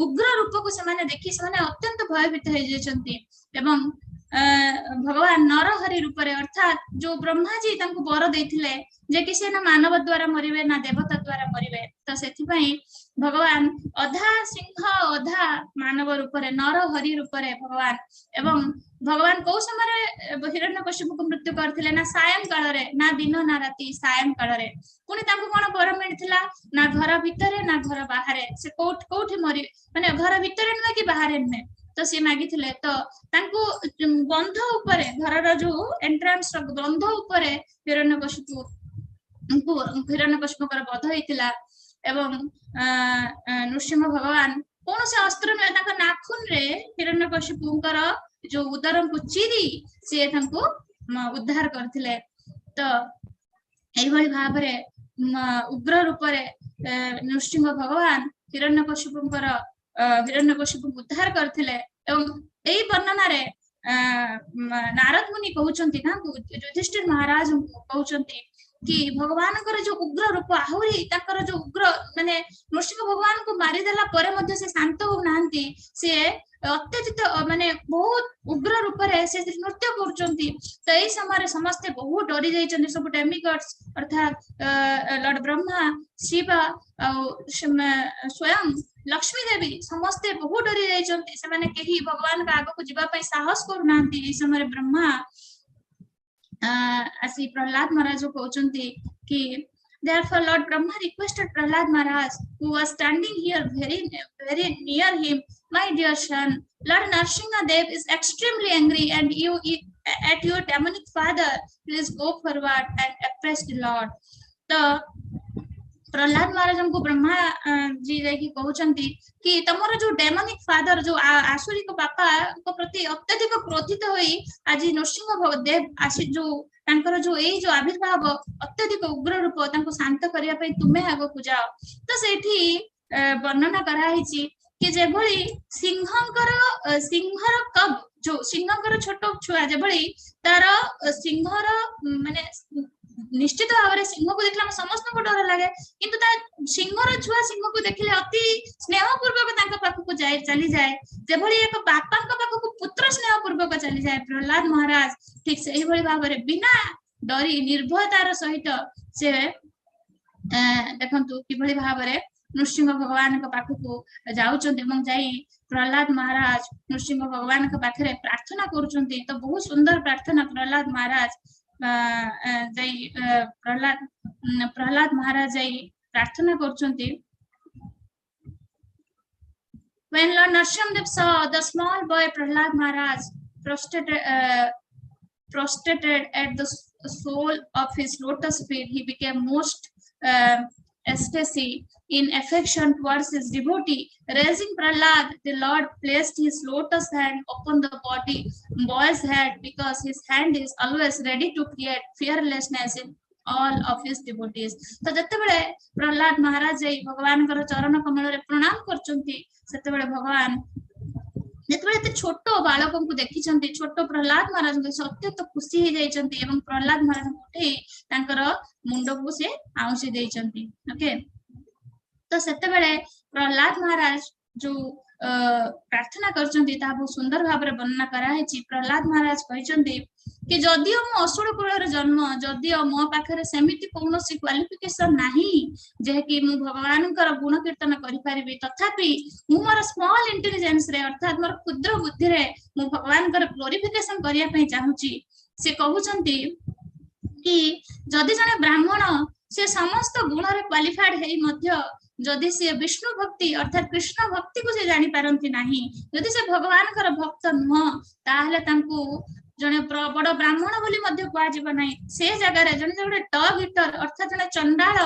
उग्र रूप को से माने देखि से माने अत्यंत भयभीत हो जाइचंती एवं भगवान नरहरि रूप अर्थात जो ब्रह्मा जी तांको बर देथिले जे कि से ना मानव द्वारा मरिवे ना देवता द्वारा मरिवे तो सेथि पई भगवान अधा सिंह अधा मानव रूप नरहरि रूप भगवान एवं भगवान को समय हिरण्यकशिपु को मृत्यु करथिले ना सायं काल रे ना दिन ना राति सायं काल रे पुनी तांको कोन बर मिलथिला ना घर भितरे ना घर बाहरे से कोठी मरि माने घर भितरे न कि बाहरे न तो से मागिथिले तो तांको बंध ऊपर घर जो एंट्रांस बंध ऊपर हिरण्यकशिपु हिरण्यकशिपुकर वध होइतिला एवं नृसिंह भगवान कौन से अस्त्र में तांको नाखून रे हिरण्यकशिपुकर जो उदर को चिरी से तांको उद्धार करथिले तो एई भली भाबरे उग्र रूप रे नृसिंह भगवान हिरण्यकशिपुकर हिरण्यकशिपु उद्धार करथिले एवं एई वर्णना रे नारद मुनि कहउचंती ना युधिष्ठिर महाराज कहउचंती कि भगवान जो उग्र रूप आहुरी ताकर जो उग्र माने नृसिंह भगवान को मारी देला परे मध्ये से शांत हो नांती से अत्यधिक माने बहुत उग्र रूप रे से नृत्य करचंती तो एई समय समस्त बहुत डरी जाइचंती सब डेमिगॉड्स अर्थात लॉर्ड ब्रह्मा शिव स्वयं लक्ष्मी देवी समस्त बहुत डरी जाइचंती से माने केही भगवान का आगो को जीवा पई साहस करू नांती एई समय ब्रह्मा आसी प्रहलाद महाराज को कहउचंती कि therefore Lord Brahma requested Prahlad Maharaj who was standing here very near him, my dear son, Lord Narasimha Dev is extremely angry and you at your demonic father, please go forward and approach the Lord. तो प्रहलाद महाराज को ब्रह्मा जी जाकि कहउचंती कि तमरो जो demonic father जो आसुरिक बापा को प्रति अत्यधिक क्रोधित होई आज नरसिंह देव आसी जो तांकर जो एई जो आविर्भाव अत्यधिक उग्र रूप तांको शांत करिया पई तुमे आगो को जाओ तो सेठी वर्णना करा हिची कि जे भली सिंहर कब जो सिंहकर छोट छुआ जे भली तार सिंहर माने निश्चित भाव में सिंह को देखला समस्त को डर लगे किंतु ता सिंहर छुआ सिंह को देखले अति स्नेह पूर्वक तांका पाखु को जाय चली जाय जे भली एक बापा का पाखु को पुत्र स्नेह पूर्वक चली जाय प्रहलाद महाराज ठीक से एही भली भाव में बिना डरी निर्भयतार सहित से देखंतु कि भली भाव में नृसिंह भगवान का पाखु को जाउचंती एवं जाई प्रहलाद महाराज नृसिंह भगवान का पाखरे प्रार्थना करूचंती तो बहुत सुंदर प्रार्थना प्रहलाद महाराज प्रहलाद महाराज प्रार्थना करचंती when Lord Narasimha Dev saw the small boy Prahlad Maharaj prostrated at the sole of his lotus feet, he became most ecstasy in affection towards his devotee. Raising Prahlad, the Lord placed his lotus hand upon the boy's head because his hand is always ready to create fearlessness in all of his devotees. तो जत्ते बेले प्रहलाद महाराज भगवान कर चरण कमल रे प्रणाम करचंती सेते बेले भगवान जत्ते बेले छोटो बालकों को देखि छंती छोटो प्रहलाद महाराज को सत्य तो खुशी हे जाई छंती एवं प्रहलाद महाराज उठे तांकर मुंड को से आउसी देई छंती ओके तो सेते बेले प्रहलाद महाराज जो प्रार्थना करचंती ता बहुत सुंदर भाव रे वर्णना करा है प्रहलाद महाराज कहचंती कि जदियो मो असुर कुल जन्म जदियो मो पाखरे सेमिति कोनोसी क्वालिफिकेशन नाही जे कि मु भगवान कर गुण कीर्तन करि परिबी तथापि मु मोर स्मॉल इंटेलिजेंस रे अर्थात मोर क्षुद्र बुद्धि रे मु भगवान कर ग्लोरिफिकेशन करिया पई चाहूची से कहउचंती कि जदि जने ब्राह्मण से समस्त गुण रे क्वालिफाइड हेई मध्य जदि से विष्णु भक्ति अर्थात कृष्ण भक्ति को से जानि पारंती नाही जदि से भगवान कर भक्त न ताहले तांको जने बड़ ब्राह्मण बोली मध्य कुआ जीव नाही से जगह रे जने जने टग हिटर अर्थात जने चंडाल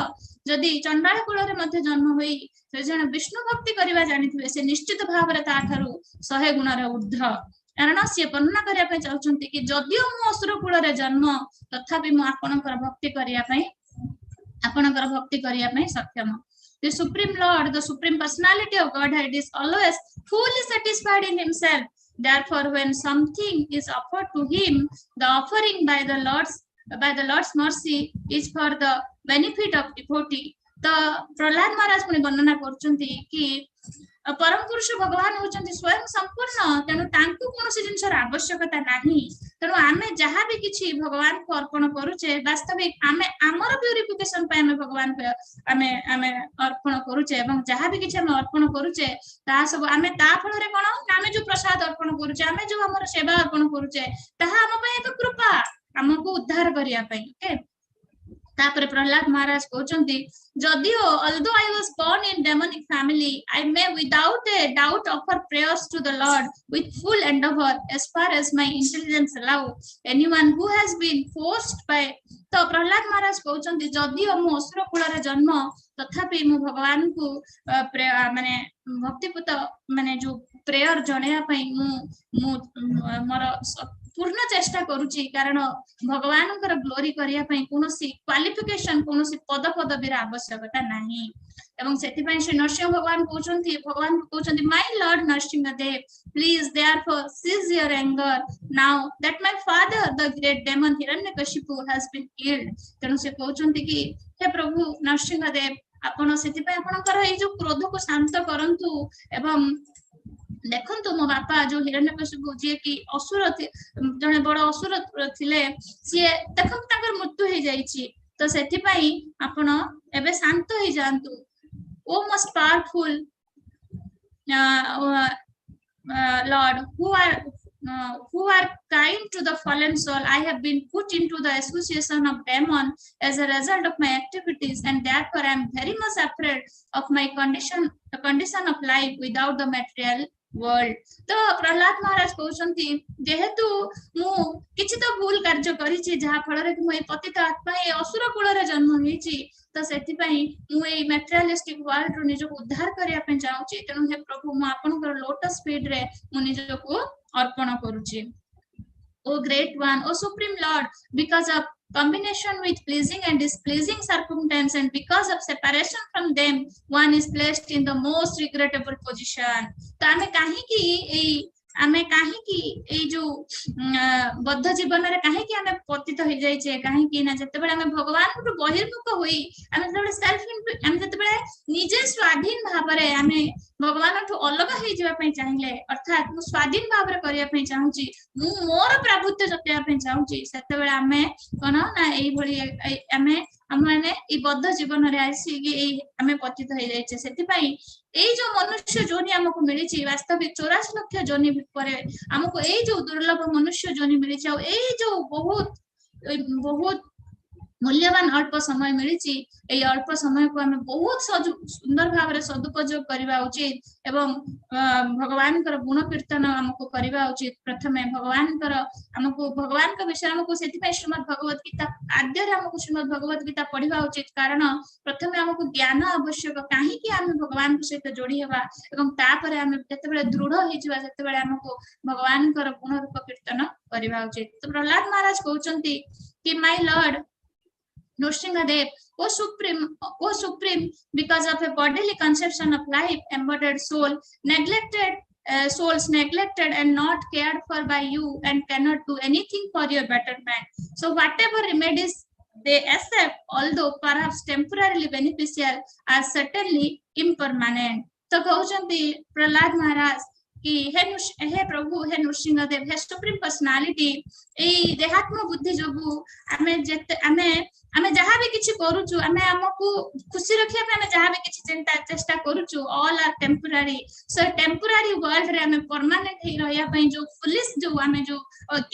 जदि चंडाल कुल रे मध्य जन्म होई जने विष्णु भक्ति करबा जानिथिबे से निश्चित भाव रे ता थारु 100 गुण रे ऊर्ध्व कारण से वर्णना करिया पय चाहउचंती कि जदियो मो असुर कुल रे जन्म तथापि मो आपनकर भक्ति करिया पय आपनकर भक्ति करिया पय सक्षम The Supreme Lord, the Supreme Personality of Godhead, is always fully satisfied in Himself. Therefore, when something is offered to Him, the offering by the Lord's mercy is for the benefit of devotee. तो प्रहलाद महाराज पुणी वर्णना करछंती कि परम पुरुष भगवान होचंती स्वयं संपूर्ण तेणु तांकु कोनोसी जिंसर आवश्यकता नाही तेणु आमे जहाँ भी किछि भगवान को अर्पण करूचे वास्तविक आमे आमर प्यूरिफिकेशन पे आमे भगवान पे आमे आमे अर्पण करूचे एवं जहाँ भी किछि आमे अर्पण करूचे ता सब आमे ता फल रे कोन आमे जो प्रसाद अर्पण करूचे आमे जो हमर सेवा अर्पण करूचे ताहा हम पे एक कृपा हमको उद्धार करिया पई ओके तापर Prahlad Maharaj कहउचंती जदियो although I was born in demonic family I may without a doubt offer prayers to the Lord with full endeavor as far as my intelligence allow anyone who has been forced by तो प्रहलाद महाराज कहउचंती जदियो मो असुर कुल रे जन्म तथापि मो भगवान को माने भक्तिपूत माने जो प्रेयर जणेया पई मो मोर पूर्ण चेष्टा करूची कारण भगवान ग्लोरी करिया पई कोनोसी क्वालिफिकेशन कोनोसी पद पदवीर आवश्यकता नाही एवं सेति पई श्री नरसिंह भगवान कहउचंती my lord Narasimha Dev please therefore cease your anger now that my father the great demon Hiranyakashipu has been killed तेनु से कहउचंती कि हे प्रभु नरसिंह देव आपण सेति पई आपनकर ए जो क्रोध को शांत करंतु एवं देखंतु मो बापा जो हिरण्यकशिपु जे कि असुर जने बड़ असुर थिले से देखंतु ताकर मृत्यु हे जाईची तो सेति पई आपण एबे शांत हे जानतु O most powerful lord who are kind to the fallen soul I have been put into the association of demon as a result of my activities and therefore I am very much afraid of my condition of life without the material world तो प्रहलाद महाराज कहउचंती जेहेतु मु किछि तो भूल कार्य करिछि जहा फल रे मु ए पतित आत्मा ए असुर कुल रे जन्म हेछि तो सेति पई मु ए मटेरियलिस्टिक वर्ल्ड रो निज को उद्धार करिया पे चाहूछि तेनु हे प्रभु मु आपनकर लोटस फीट रे मु निज को अर्पण करूछि O great one, O supreme Lord, because of combination with pleasing and displeasing circumstance and because of separation from them, one is placed in the most regrettable position. तो आमे काहे की ए जो बद्ध जीवन रे काहे की आमे पतित हो जाय छे काहे की ना जते बेले आमे भगवान को बहिर्मुख होई आमे जते सेल्फ आमे जते बेले निजे स्वाधीन भाव रे आमे भगवान ठो अलग हे जीवा पई चाहिले अर्थात मु स्वाधीन भाव रे करिया पई चाहूची मु मोर प्रभुत्व जतेया पई चाहूची सेते बेले आमे कोन ना एई भली आमे हमने ई बद्ध जीवन रे आसी कि एई आमे पतित हो जाय छे सेति पई এই जो मनुष्य जोनि हमको मिली छी वास्तविक 84 लाख जोनि परे हमको এই जो दुर्लभ मनुष्य जोनि मिली छी এই जो बहुत मूल्यवान अल्प समय मिली छी ए अल्प समय को हमें बहुत सुंदर भाव रे सदुपयोग करबा उचित एवं भगवान कर गुण कीर्तन हमको करबा उचित प्रथमे भगवान कर हमको भगवान का विषय हमको सेति पे श्रीमद् भगवत गीता आद्य रे हमको श्रीमद् भगवत गीता पढ़िबा उचित कारण प्रथमे हमको ज्ञान आवश्यक काहे कि हम भगवान के सहित जोड़ी हेबा एवं तापर हम जते बेले दृढ़ हे जिवा जते बेले हमको भगवान कर गुण रूप कीर्तन करबा उचित तो प्रहलाद महाराज कहउचंती कि my Lord Narasimha, O supreme, because of a bodily conception of life, embodied soul, souls neglected and not cared for by you, and cannot do anything for your betterment. So whatever remedies they accept, although perhaps temporarily beneficial, are certainly impermanent. तो कहउचंती प्रहलाद महाराज कि हे प्रभु हे नरसिंह देव हे supreme personality ए देहात्म बुद्धि जोगु आमे जहाँ भी किछि करूछु आमे हमकु खुशी रखिया पे आमे जहाँ भी किछि चिंता चेष्टा करूछु all are temporary so temporary world रे आमे परमानेंट हे रहया पई जो फुलिश जो आमे जो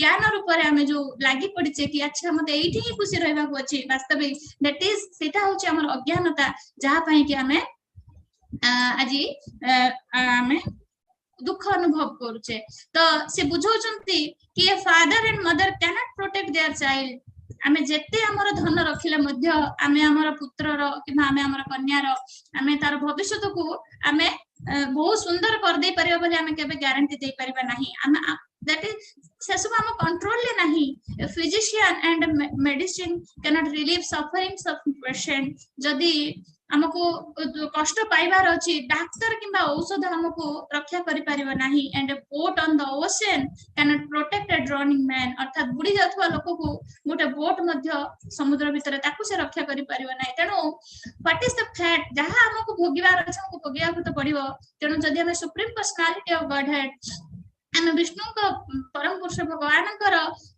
ज्ञान रूप रे आमे जो लागि पड़िचे कि अच्छा मते एठी ही खुशी रहबा को अछि वास्तविक दैट इज सेटा होछि हमर अज्ञानता जहाँ पई कि आमे आजि आमे दुख अनुभव करूचे तो से बुझौचंती कि father and mother can not protect their child आमे जेते हमर धन रखिले मध्य आमे हमर पुत्र रो कि आमे हमर कन्या रो आमे तार भविष्यत को आमे बहुत सुंदर कर दे परिबा बोले आमे केबे गारंटी दे परिबा नाही आमे दैट इज सेसु हम कंट्रोल ले नाही physician and medicine can not relieve sufferings of patient जदी हमको कष्ट पाइबार अछि डाक्टर किंबा औषध हमको रक्षा करि परिबो नाही and boat on the ocean can not protect a drowning man अर्थात बुडी जाथवा लोक को गोटे बोट मध्य समुद्र भीतर ताकू से रक्षा करि परिबो नाही तेनो व्हाट इज द फैक्ट जहां हमको भोगिबार अछि हमको भोगिया को तो पड़िबो तेनो जदि हम supreme personality of God head आम विष्णु को परम पुरुष भगवान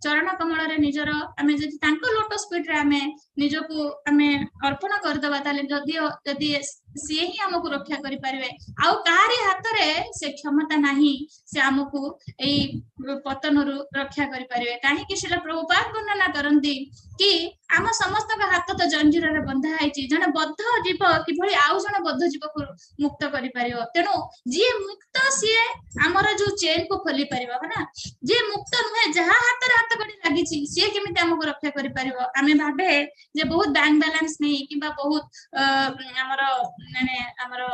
चरण कमल रे निजर आमे जदि तांको लोटस फीट रे आमे निजको आमे अर्पण कर दबा ताले जदि सी ही हमको रक्षा करि परिबे आउ कारी हाथ रे से क्षमता नाही से हमको एई पतन रु रक्षा करि परिबे काहे कि सेला प्रभुपाद वर्णना करंती कि आम समस्त का हाथ तो जंजीर रे बंधा आइची जने बद्ध जीव किभली आउ जने बद्ध जीव को मुक्त करि परिबो तेनो जे मुक्त सिए हमर जो चेन को खोली परिबो ना जे मुक्त नुहे जहा हाथ रे हाथ कडी लागिची से केमिते हमको रक्षा करि परिबो आमे भाबे जे बहुत बैंक बैलेंस नहीं किबा बहुत हमर माने हमर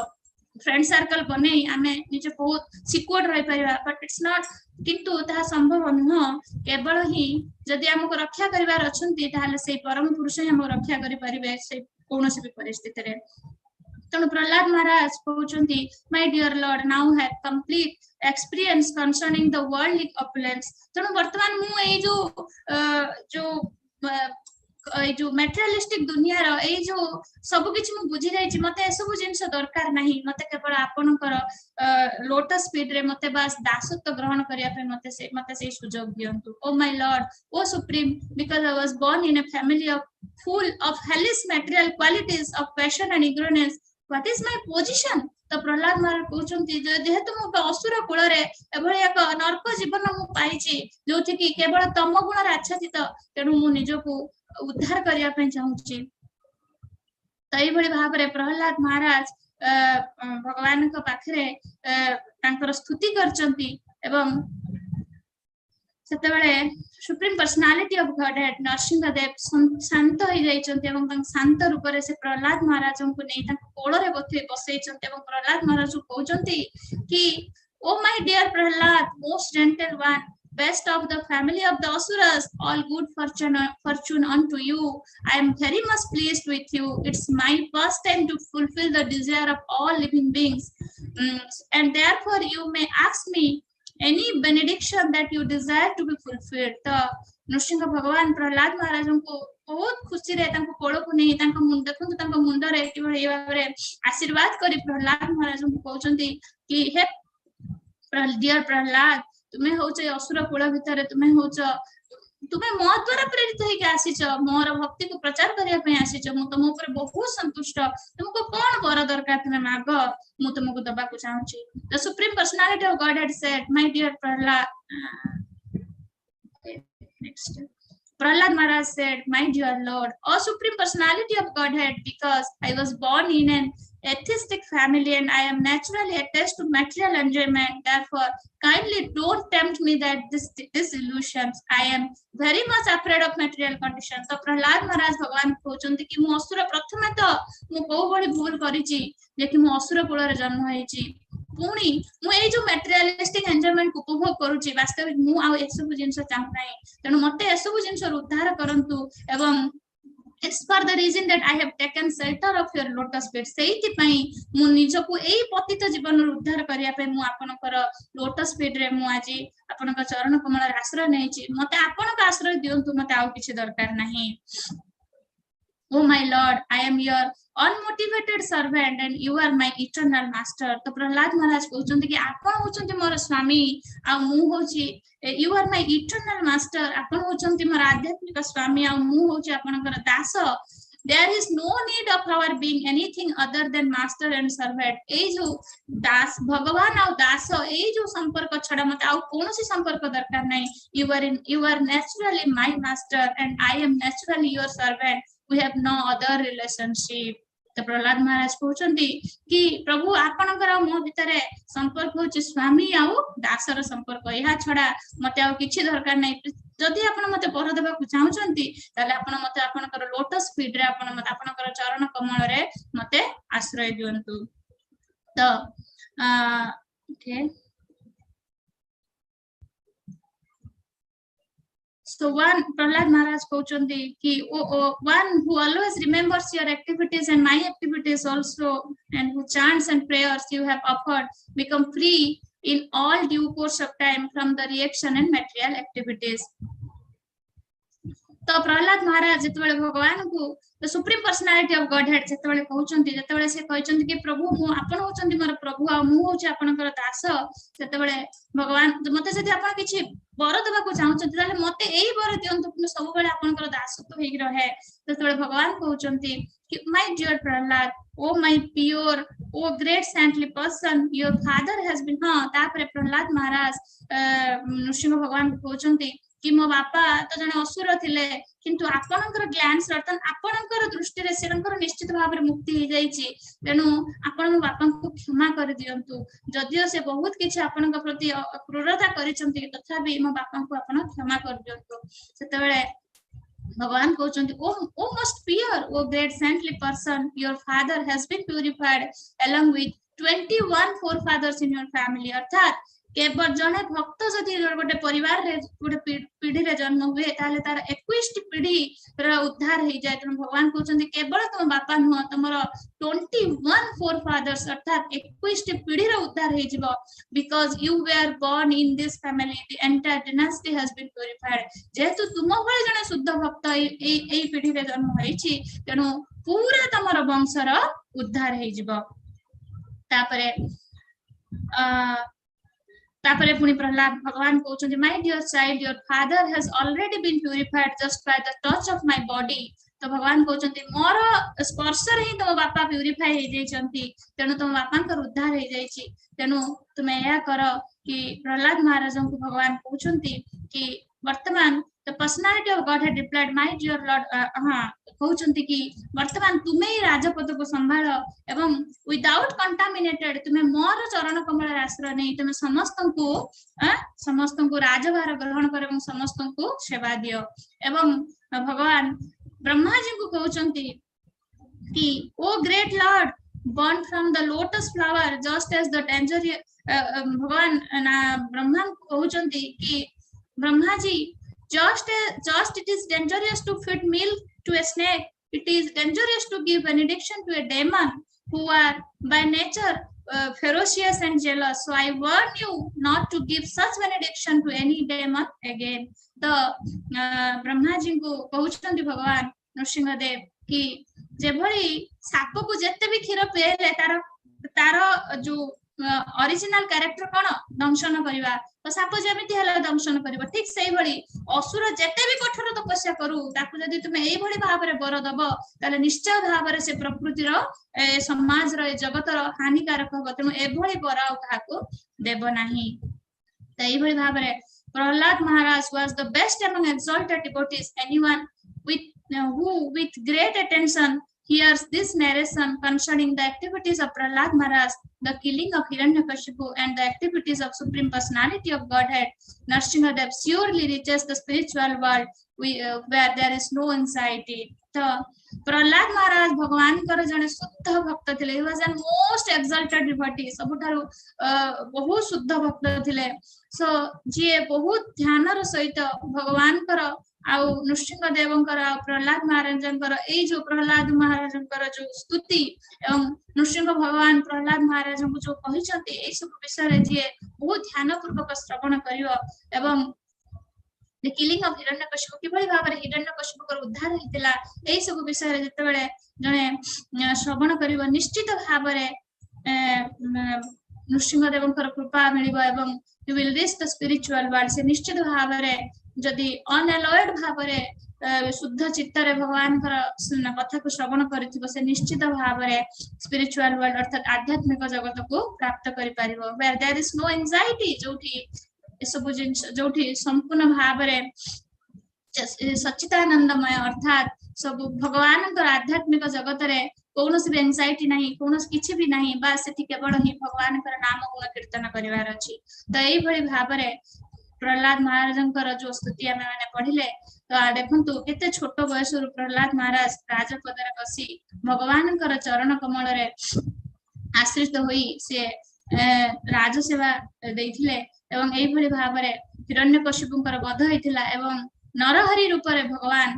फ्रेंड सर्कल बने आमे निजे बहुत सिक्योर रहि परिबा बट इट्स नॉट किंतु ता संभव नुह केवल ही जदि हमको रक्षा करिवार अछंती ताले से परम पुरुष ही हमको रक्षा करि परिबे से कोनोसी भी परिस्थिति रे तेणु प्रहलाद महाराज कहउचंती my dear lord now have complete experience concerning the worldly opulence तेणु वर्तमान मु ए जो मटेरियलिस्टिक दुनिया रो ए जो सब किछ मु बुझी जाई छी मते सब जिंस दरकार नाही मते केवल आपनकर लोटस फीट रे मते बस दासत्व ग्रहण करिया पे मते से सुजोग दियंतु O my lord O supreme because I was born in a family of full of hellish material qualities of passion and ignorance what is my position तो प्रहलाद महाराज कहउचंती जेहेतु मु असुर कुल रे एभली एक नरक जीवन मु पाइची जोथि कि केवल तम गुण रे आच्छादित तेणु मु निजको उद्धार करिया पे चाहूची तई भली भाव रे प्रहलाद महाराज भगवान को पाखरे तांकर स्तुति करचंती एवं सेतेबेले supreme personality of godhead Narasimha Dev शांत हो जाइचंती एवं तां शांत रूप रे से प्रहलाद महाराज को नै तां कोळ रे बसैचंती एवं प्रहलाद महाराज को कहउचंती कि oh my dear Prahlad most gentle one best of the family of the asuras all good fortune unto you I am very much pleased with you it's my first time to fulfill the desire of all living beings and therefore you may ask me any benediction that you desire to be fulfilled तो नृसिंह भगवान प्रहलाद महाराज को बहुत खुशी रे तांको कोळ को नै तांको मुंड देखंतु तांको मुंड रे कि भई भाबरे आशीर्वाद करी प्रहलाद महाराज को कहउचंती कि हे डियर प्रहलाद तुम्हें होच असुर कुल भितर तुम्हें होच तुम्हें मो द्वारा प्रेरित होके आसीच मोर भक्ति को प्रचार करिया पे आसीच मु तुम ऊपर बहुत संतुष्ट तुमको कोन वर दरकार तुम्हें माग मु तुमको दबा को चाहूची the supreme personality of God had said my dear Prahlad next Prahlad Maharaj said, my dear Lord, O Supreme Personality of Godhead, because I was born in an atheistic family and I am naturally attached to material enjoyment, therefore, kindly don't tempt me that this illusions. I am very much afraid of material conditions. So Prahlad Maharaj Bhagavan कहउचंती कि मु असुर प्रथमे तो मु बहु बड़ी भूल करिची जे कि मु असुर कुल रे जन्म होईची पुणी मु ए जो मटेरियलिस्टिक एन्जॉयमेंट को उपभोग करूची वास्तविक मु आ एसबु जिंस चाहू नाही तेनु मते एसबु जिंस उद्धार करंतु एवं it's for the reason that I have taken shelter of your lotus feet सेइति पई मु निजको एई पतित जीवन उद्धार करिया पे मु आपनकर लोटस फीट रे मु आजी आपनकर चरण कमल रे आश्रय नेछि मते आपनक आश्रय दियंतु मते आउ किछि दरकार नाही Oh my Lord, I am your unmotivated servant and you are my eternal master. तो प्रहलाद महाराज कहउचंती कि आपन होचंती मोर स्वामी आ मु होची you are my eternal master आपन होचंती मोर आध्यात्मिक स्वामी आ मु होची आपनकर दास there is no need of our being anything other than master and servant ए जो दास भगवान आ दास ए जो संपर्क छडा मते आ कोनोसी संपर्क दरकार नाही you are naturally my master and I am naturally your servant we have no other relationship तो प्रहलाद महाराज कहउचंती कि प्रभु आपनकर मो भितरे संपर्क होची स्वामी आ दासर संपर्क एहा छडा मते आ किछि दरकार नै जदि आपण मते पर देबा को चाहउचंती ताले आपण मते आपनकर लोटस फीट रे आपण मते आपनकर चरण कमल रे मते आश्रय दियंतु तो okay So one Prahlad Maharaj कहउचंदी कि one who always remembers your activities and my activities also, and who chants and prayers you have offered, become free in all due course of time from the reaction and material activities. तो प्रहलाद महाराज जेतबेले भगवान को the supreme personality of godhead जेतबेले कहउचंती जेतबेले से कहउचंती कि प्रभु मु आपन होचंती मोर प्रभु आ मु होची आपनकर दास जेतबेले भगवान मते जदि आपन किछि बर देबा को चाहउचंती ताले मते एई बर दियंतु मु सब बेले आपनकर दास तो हेइ रहे जेतबेले भगवान कहउचंती कि my dear Prahlad O my pure O great saintly person your father has been हां तापरे प्रहलाद महाराज नृसिंह भगवान कहउचंती कि मो बापा तो जने असुर थिले किंतु आपनकर ग्लान्स रतन आपनकर दृष्टि रे सेनकर निश्चित भाव रे मुक्ति हे जाईची तेनु आपन मो बापा को क्षमा कर दियंतु जदियो से बहुत किछि आपनक प्रति क्रूरता करिसंती तथापि मो बापा को आपन क्षमा कर दियंतु सेतबेले भगवान कहउचंती O most pure O great saintly person your father has been purified along with 21 forefathers in your family अर्थात केवल जने भक्त जदि गोटे परिवार रे गोटे पीढ़ी रे जन्म हुए ताले तार 21 पीढ़ी रा उद्धार हे जाय त भगवान कहउचंती केवल तुम बापा न तमरो 21 forefathers अर्थात 21 पीढ़ी रा उद्धार हे जिवो because you were born in this family the entire dynasty has been purified जेतु तुम भले जने शुद्ध भक्त एई पीढ़ी रे जन्म होईची तेनु पूरा तमरो वंश रा उद्धार हे जिवो तापरे तापरे पुनी प्रहलाद भगवान कहउचंती my dear child your father has already been purified just by the touch of my body तो भगवान कहउचंती मोर स्पर्श रे ही तो बापा प्यूरिफाई हे जाइचंती तेनु तो बापा कर उद्धार हे जाइची तेनु तुमे या करो कि प्रहलाद महाराज को भगवान कहउचंती कि वर्तमान the personality of God had replied my dear lord हां कहउचंती कि वर्तमान तुमे ही राजपद को संभाळ एवं विदाउट कंटामिनेटेड तुमे मोर चरण कमल आश्रय नै तुमे समस्त को राजभार ग्रहण कर एवं समस्त को सेवा दियो एवं भगवान ब्रह्मा जी को कहउचंती कि O great lord born from the lotus flower just as the danger भगवान ब्रह्मा को कहउचंती कि Brahma ji just it is dangerous to feed milk to a snake, it is dangerous to give benediction to a demon who are by nature ferocious and jealous, so I warn you not to give such benediction to any demon again. तो ब्रह्मा जी को कहउचंती भगवान नरसिंह देव कि जे भली shop को जत्ते भी क्षीर पिएले तार जो ओरिजिनल कैरेक्टर कोन दंशन करबा तो साप जेमिति हला दंशन करबा ठीक सेही भली असुर जते भी कठोर तपस्या करू ताकू जदी तुमे एई भली भाव रे बर दबो ताले निश्चय भाव रे से प्रकृति रो समाज रो जगत रो हानिकारक हो तनु ए भली बर आ काको देबो नाही त एई भली भाव रे प्रहलाद महाराज was the best among exalted devotees. Anyone who with great attention hears this narration concerning the activities of Prahlad Maharaj, the killing of Hiranyakashipu, and the activities of Supreme Personality of Godhead, Narasimha Dev surely reaches the spiritual world where there is no anxiety. So, Prahlad Maharaj भगवान कर जने शुद्ध भक्त थिले. He was the most exalted devotee. सबुठारु बहुत शुद्ध भक्त थिले. So, जे बहुत ध्यान रो सहित भगवान कर आउ नृसिंह देवंकर प्रहलाद महाराजंकर ए जो प्रहलाद महाराजंकर जो स्तुति एवं नृसिंह भगवान प्रहलाद महाराज को जो कहिसंती ए सब विषय रे जे बहुत ध्यान पूर्वक श्रवण करियो एवं द किलिंग ऑफ हिरण्यकशिपु किभली भाव रे हिरण्यकशिपु कर उद्धार हितला ए सब विषय रे जतबेले जने श्रवण करियो निश्चित भाव रे नृसिंह देवंकर कृपा मिलिबो एवं you will reach the spiritual world से निश्चित भाव रे जदि अनअलॉयड भाव रे शुद्ध चित्त रे भगवान कथा को श्रवण करथिबो से निश्चित भाव रे स्पिरिचुअल वर्ल्ड अर्थात आध्यात्मिक जगत को प्राप्त करि पारिबो where there is no anxiety जोठी सब जिंस जोठी संपूर्ण भाव रे सच्चिदानंदमय अर्थात सब भगवान को आध्यात्मिक जगत रे कोनोसी भी एंजाइटी नहीं कोनोसी किछि भी नहीं बा सेठी केवल ही भगवान कर नाम गुण कीर्तन करिवार अछि त एई भली भाव रे प्रहलाद महाराजंकर जो स्तुति आमे माने पढिले तो देखंतु केते छोट बयस रु प्रहलाद महाराज राजपद रे बसी भगवान कर चरण कमल रे आश्रित होई से राज सेवा दैथिले एवं एई भली भाव रे हिरण्यकशिपुंकर वध हेतिला एवं नरहरि रूप रे भगवान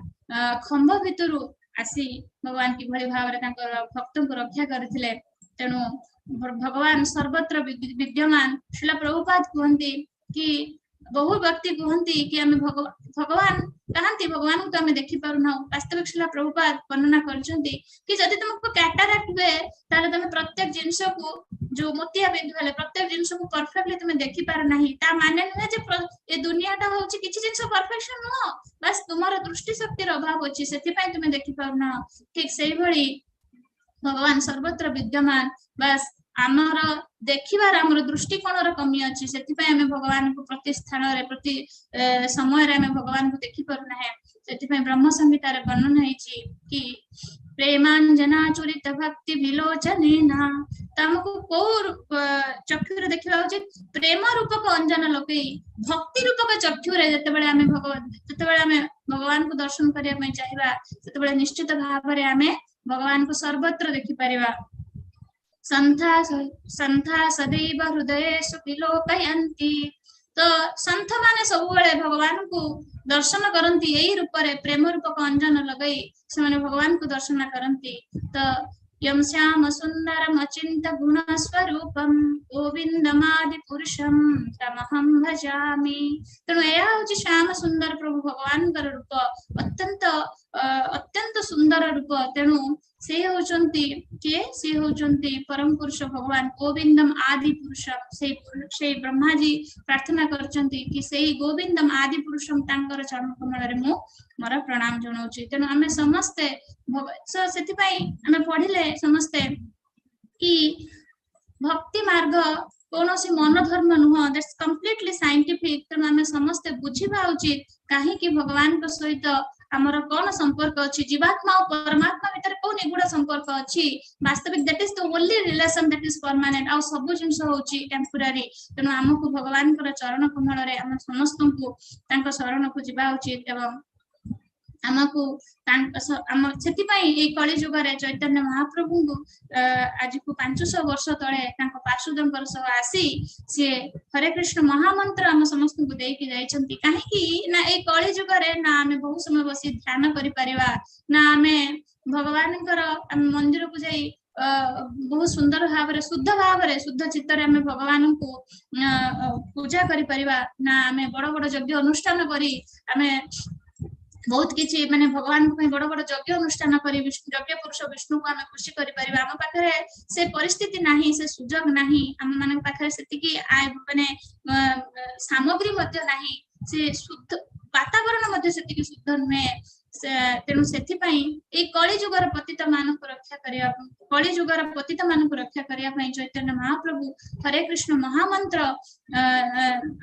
खंभ भितरु आसी भगवान किभଳି भाବରେ ତାଙ୍କର ଭକ୍ତଙ୍କୁ ରକ୍ଷା କରିଥିଲେ। ତେଣୁ भगवान सर्वत्र विद्यमान। श्रील प्रभुपाद कहती कि बहु व्यक्ति कहती कि आम भगवान कहती भगवान को आम देखि पारुना। वास्तविक श्रील प्रभुपाद वर्णना करछंती कि जदि तुमको कैटरैक्ट हुए ताले तुम प्रत्येक जिंस को जो मोतिया बिंदु हेले प्रत्येक जिंस को परफेक्टली तुम देखि पार नाही। ता माने नुहे जे ए दुनियाटा होची किछि जिंस परफेक्शन नुह, बस तुमर दृष्टि शक्तिर अभाव अछि सेति पय तुम देखि पारुना। ठीक सेहि भଳି भगवान सर्वत्र विद्यमान। बस आमर देखिबार आमर दृष्टिकोण कमी अच्छी से भगवान को प्रति स्थान प्रति समय भगवान को देखि पारना है। से ब्रह्म संहितार वर्णन है कि प्रेमांजना चुरित भक्ति विलोचन तमको कौ चक्षुरे देखा उचित प्रेम रूपक अंजन लगे भक्ति रूपक चक्षुरे जिते भगवान को दर्शन करने चाहिए निश्चित भाव में आम भगवान को सर्वत्र देखिपर। संथा सदैव हृदयेषु विलोकयन्ति। तो संथ माने सब भगवान को दर्शन करती यही रूप रे प्रेम रूपक अंजन लगाई से भगवान को दर्शन करती। तो यम श्याम सुंदरम अचिंत गुण स्वरूपम गोविंदमादि पुरुषम तमहं भजामि। तेणु यह हूँ श्याम सुंदर प्रभु भगवान रूप अत्यंत अत्यंत सुंदर रूप। तेणु से होचंती के से होचंती परम पुरुष भगवान गोविंदम आदि पुरुषम से ब्रह्मा जी प्रार्थना करचंती कि सेही गोविंदम आदि पुरुषम तांकर चरण कमल रे मो मोर प्रणाम जणाउची। तेणु आमे समस्ते सेति पई आमे पढिले समस्ते कि भक्ति मार्ग कौन सी मन धर्म नुह, दैट्स कंप्लीटली साइंटिफिक। तेणु आमे समस्ते बुझिबा उचित काहे कि भगवान को सहित आमर कौन संपर्क अच्छी जीवात्मा और परमात्मा भितर कौ निगुड़ संपर्क अच्छी वास्तविक that is the only relation that is permanent आ सब जिंस होची टेम्पररी। तेणु आमको भगवान चरण कमल रे आम समस्त को तांको शरण को जीवा उचित एवं आमको कली जुग चैतन्य महाप्रभु को आज को 500 वर्ष तले पार्षदंकर सह आसी सी हरे कृष्ण महामंत्र आम समस्त को देकी जाइछंती। काहेकि ना ए कली जुग ना आमे बहुत समय बसी ध्यान करि परिबा ना आमे भगवान मंदिर को जाई बहुत सुंदर भाव रे शुद्ध चित्तर आमे भगवान को पूजा करि परिबा ना आमे बड़ बड़ यज्ञ अनुष्ठान करी आमे बहुत किछि माने भगवान को बड़ बड़ यज्ञ अनुष्ठान करी यज्ञ पुरुष विष्णु को आमे खुशी करि परिबा। हम पाखरे से परिस्थिति नाही, से सुजोग नाही, हम माने पाखरे सेतिकी माने सामग्री मध्य नाही, से शुद्ध वातावरण मध्य सेतिकी शुद्ध नुहे। तेणु सेति पई ए कली जुगर पतित मान को रक्षा करिया कली जुगर पतित मान को रक्षा करिया पई चैतन्य महाप्रभु हरे कृष्ण महामंत्र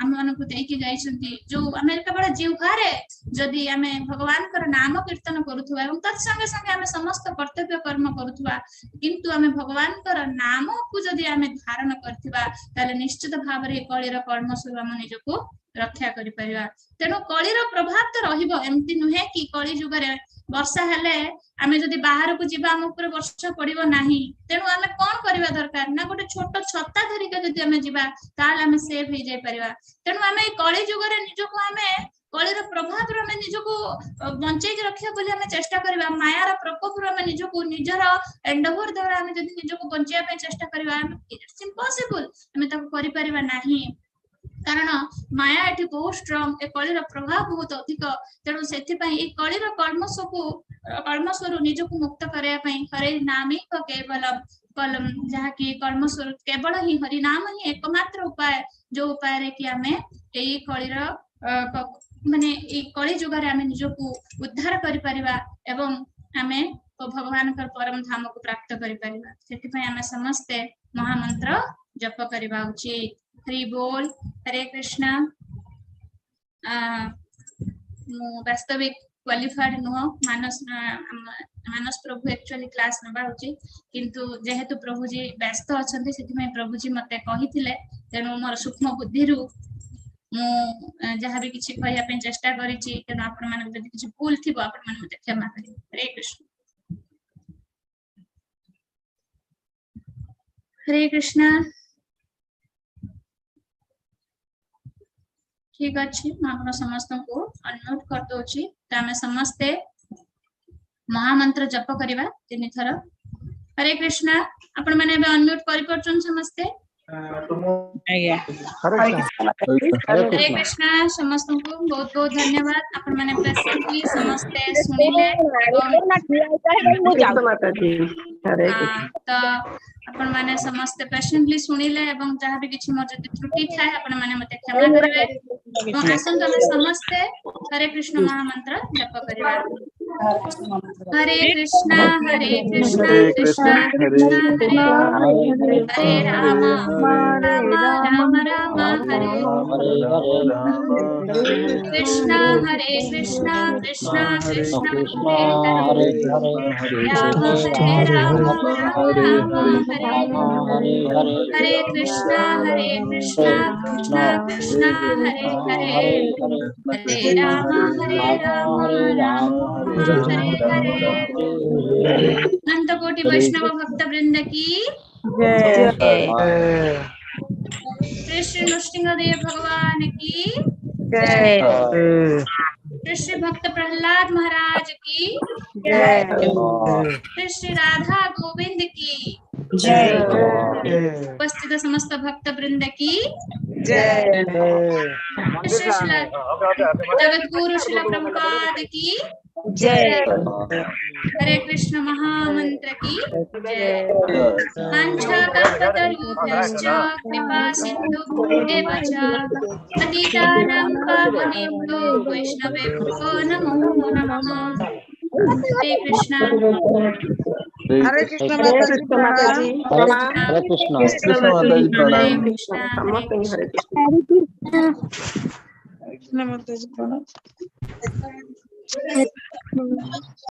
हम मान को देकी जाइछंती। जो आमे केवल जीवहारे जदि आमे भगवान कर नाम कीर्तन करूथुवा एवं तत्संगे संगे आमे समस्त कर्तव्य कर्म करूथुवा किंतु आमे भगवान कर नाम को जदि आमे धारण करथिबा ताले निश्चित भाव रे कलिर कर्म सब हम निजको रक्षा करि परिबा। तेणु कलिर प्रभाव तो रहिबो, एमती नुहे कि कली जुगरे वर्षा हेले आमे जदि बाहर को जीवा हम ऊपर वर्षा पड़िबो नाही। तेणु आमे कोन करिबा दरकार ना गोटे छोट छत्ता धरि के जदि आमे जीवा ताल आमे सेव हो जाय परिबा। तेणु आमे कली जुगरे निजको आमे कलिर प्रभाव रो आमे निजको बंचै के रखिया बोली आमे चेष्टा करिबा। मायार प्रकोप रो आमे निजको निजर एंडोवर द्वारा आमे जदि निजको बंचिया पे चेष्टा करिबा इट्स इम्पॉसिबल, आमे ताको करि परिबा नाही। कारण माया एठी बहुत स्ट्रांग, ए कलिर प्रभाव बहुत अधिक। तेणु सेति पई ए कलिर कर्मस्वरू निजको मुक्त करया पई हरे नामे केवलम कलम जहा कि कर्मस्वरू केवल ही हरि नाम ही एकमात्र उपाय जो उपाय रे कि आमे एई कलिर माने ए कली जुगरे आमे निजको उद्धार करि परिबा एवं आमे भगवान कर परम धाम को प्राप्त करि परिबा। सेति पई आमे समस्त महामंत्र जप करिबा उचित। हरि बोल, हरे कृष्णा। वास्तविक क्वालिफाइड नुह मानस प्रभु एक्चुअली क्लास नबा उचित किंतु जेहेतु प्रभु जी व्यस्त अछंती सेति प्रभु जी मते कहिथिले। तेणु मोर सूक्ष्म बुद्धि रु मु जहाँ भी किछि कहया पे चेष्टा करिछि। तेणु आपण मानक जदि किछि भूल थिबो आपण मान मते क्षमा करिबे। हरे कृष्ण, हरे कृष्णा। ठीक अच्छे मैं समस्त को अनम्यूट कर दोची तो आम समस्ते महामंत्र जप करवा 3 थर। हरे कृष्णा आपण माने अनम्यूट करि परछन समस्ते। हरे हरे कृष्णा समस्त को बहुत बहुत धन्यवाद आपण माने पेशेंटली समस्ते सुनिले एवं तो आपण माने समस्त पेशेंटली सुनिले एवं जहाँ भी किछि मोर जति त्रुटि थाए आपण माने मते क्षमा करबे। आसन तमे समस्ते हरे कृष्ण महामंत्र जप करबा। हरे कृष्णा कृष्णा कृष्णा हरे हरे राम राम राम राम हरे कृष्णा कृष्णा कृष्णा कृष्णा हरे राम राम राम हरे हरे कृष्णा कृष्णा कृष्णा हरे हरे हरे राम राम हरे हरे। अनंत कोटि वैष्णव भक्त वृंद की श्री श्री नृसिंहदेव भगवान की जय। श्री श्री भक्त प्रहलाद महाराज की जय। श्री श्री राधा गोविंद की जय। उपस्थित समस्त भक्त वृंद की जय। श्री श्री जगत गुरु श्रील प्रभुपाद की जय। हरे कृष्ण महामंत्र की जय। वाञ्छाकल्पतरुभ्यश्च कृपा सिन्धुभ्येव च पतितानां पावनेभ्यो वैष्णवेभ्यो नमो नमः। हरे कृष्ण। हरे कृष्ण माता जी प्रणाम। हरे कृष्ण हरे कृष्ण। हरे कृष्ण माता जी प्रणाम।